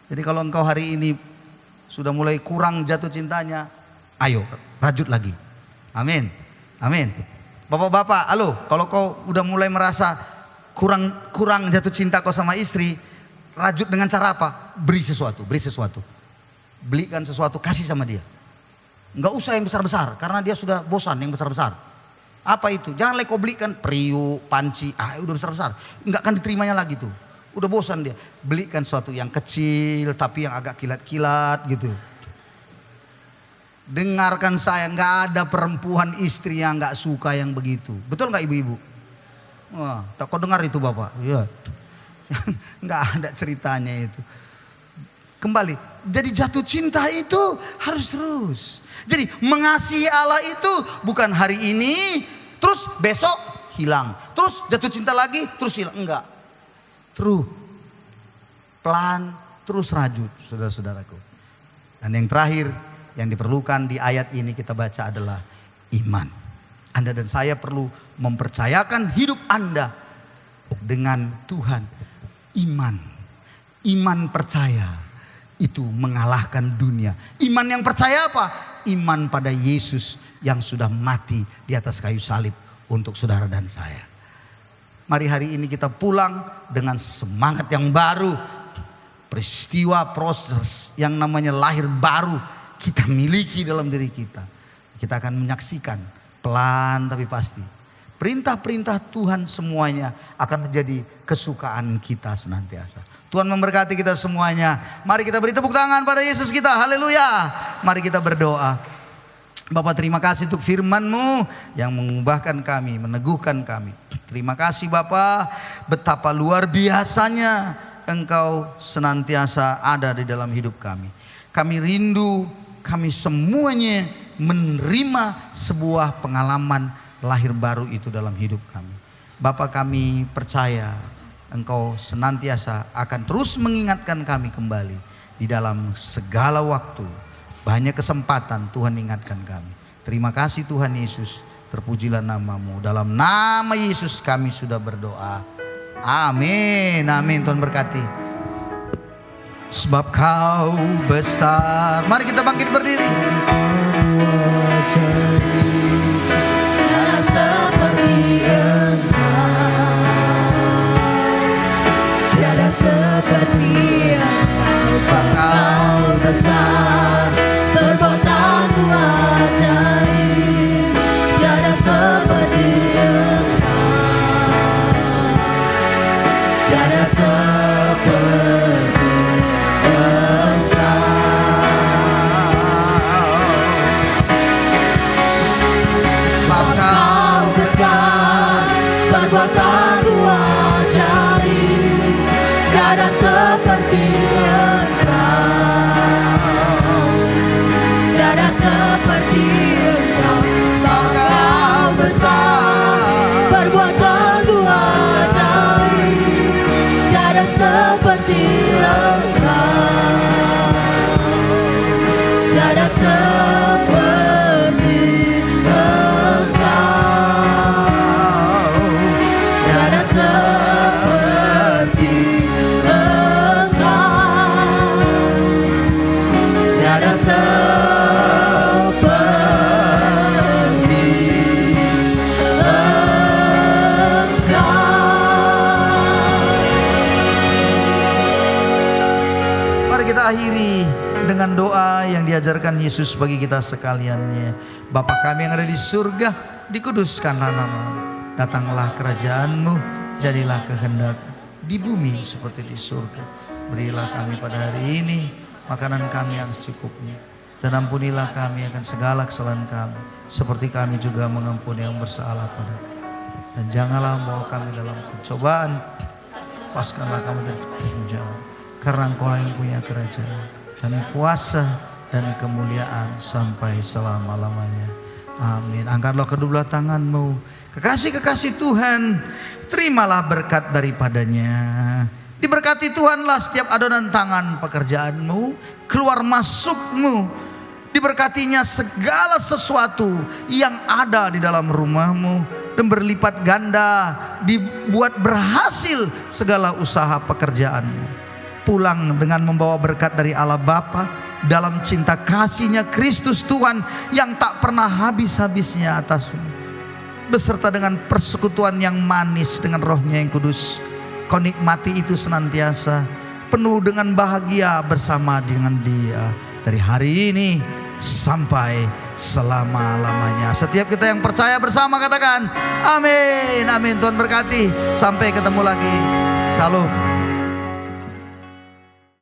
Jadi kalau engkau hari ini sudah mulai kurang jatuh cintanya, ayo rajut lagi. Amin. Amin. Bapak-bapak, halo, kalau kau udah mulai merasa kurang jatuh cinta kau sama istri, rajut dengan cara apa? Beri sesuatu. Belikan sesuatu, kasih sama dia. Enggak usah yang besar-besar karena dia sudah bosan yang besar-besar. Apa itu? Jangan kau belikan periuk, panci, udah besar-besar. Enggak akan diterimanya lagi tuh. Udah bosan dia. Belikan sesuatu yang kecil tapi yang agak kilat-kilat gitu. Dengarkan saya, enggak ada perempuan istri yang enggak suka yang begitu. Betul enggak ibu-ibu? Wah, tak kau dengar itu Bapak? Iya. Enggak ada ceritanya itu. Kembali, jadi jatuh cinta itu harus terus. Jadi mengasihi Allah itu bukan hari ini, terus besok hilang. Terus jatuh cinta lagi, terus hilang. Enggak. Terus, pelan, terus rajut saudara-saudaraku. Dan yang terakhir yang diperlukan di ayat ini kita baca adalah iman. Anda dan saya perlu mempercayakan hidup Anda dengan Tuhan. Iman percaya itu mengalahkan dunia. Iman yang percaya apa? Iman pada Yesus yang sudah mati di atas kayu salib untuk saudara dan saya. Mari hari ini kita pulang dengan semangat yang baru. Peristiwa proses yang namanya lahir baru kita miliki dalam diri kita. Kita akan menyaksikan pelan tapi pasti. Perintah-perintah Tuhan semuanya akan menjadi kesukaan kita senantiasa. Tuhan memberkati kita semuanya. Mari kita beri tepuk tangan pada Yesus kita. Haleluya. Mari kita berdoa. Bapak terima kasih untuk firman-Mu yang mengubahkan kami, meneguhkan kami. Terima kasih Bapak, betapa luar biasanya Engkau senantiasa ada di dalam hidup kami. Kami rindu, kami semuanya menerima sebuah pengalaman lahir baru itu dalam hidup kami. Bapa kami percaya Engkau senantiasa akan terus mengingatkan kami kembali di dalam segala waktu. Banyak kesempatan Tuhan ingatkan kami. Terima kasih Tuhan Yesus, terpujilah nama-Mu. Dalam nama Yesus kami sudah berdoa. Amin. Amin. Tuhan berkati. Sebab Kau besar. Mari kita bangkit berdiri. Tiada seperti Engkau, tiada seperti Engkau. Sebab Kau besar, perbuatanmu ajaib. Tiada seperti Engkau, tiada seperti Engkau. Sebab Kau besar, perbuatanmu ajaib. Tiada seperti Engkau, tiada seperti Engkau. Sebab Kau besar, perbuatanmu ajaib. Tiada seperti Engkau, tiada seperti Engkau, tiada seperti Engkau, tiada seperti Engkau. Mari kita akhiri dengan doa yang diajarkan Yesus bagi kita sekaliannya. Bapa kami yang ada di surga, dikuduskanlah nama-Mu. Datanglah kerajaan-Mu, jadilah kehendak di bumi seperti di surga. Berilah kami pada hari ini makanan kami yang secukupnya. Dan ampunilah kami akan segala kesalahan kami, seperti kami juga mengampuni yang bersalah pada kami. Dan janganlah membawa kami dalam pencobaan, lepaskanlah kami dari penjara. Karena Engkau yang punya kerajaan dan kuasa dan kemuliaan sampai selama-lamanya. Amin. Angkatlah kedua tanganmu. Kekasih-kekasih Tuhan, terimalah berkat daripadanya. Diberkati Tuhanlah setiap adonan tangan pekerjaanmu, keluar masukmu. Diberkatinya segala sesuatu yang ada di dalam rumahmu, dan berlipat ganda, dibuat berhasil segala usaha pekerjaanmu. Pulang dengan membawa berkat dari Allah Bapa dalam cinta kasih-Nya Kristus Tuhan yang tak pernah habis-habisnya atasmu, beserta dengan persekutuan yang manis dengan Roh-Nya yang kudus. Kau nikmati itu senantiasa, penuh dengan bahagia bersama dengan Dia dari hari ini sampai selama-lamanya. Setiap kita yang percaya bersama katakan amin, amin. Tuhan berkati. Sampai ketemu lagi. Shalom.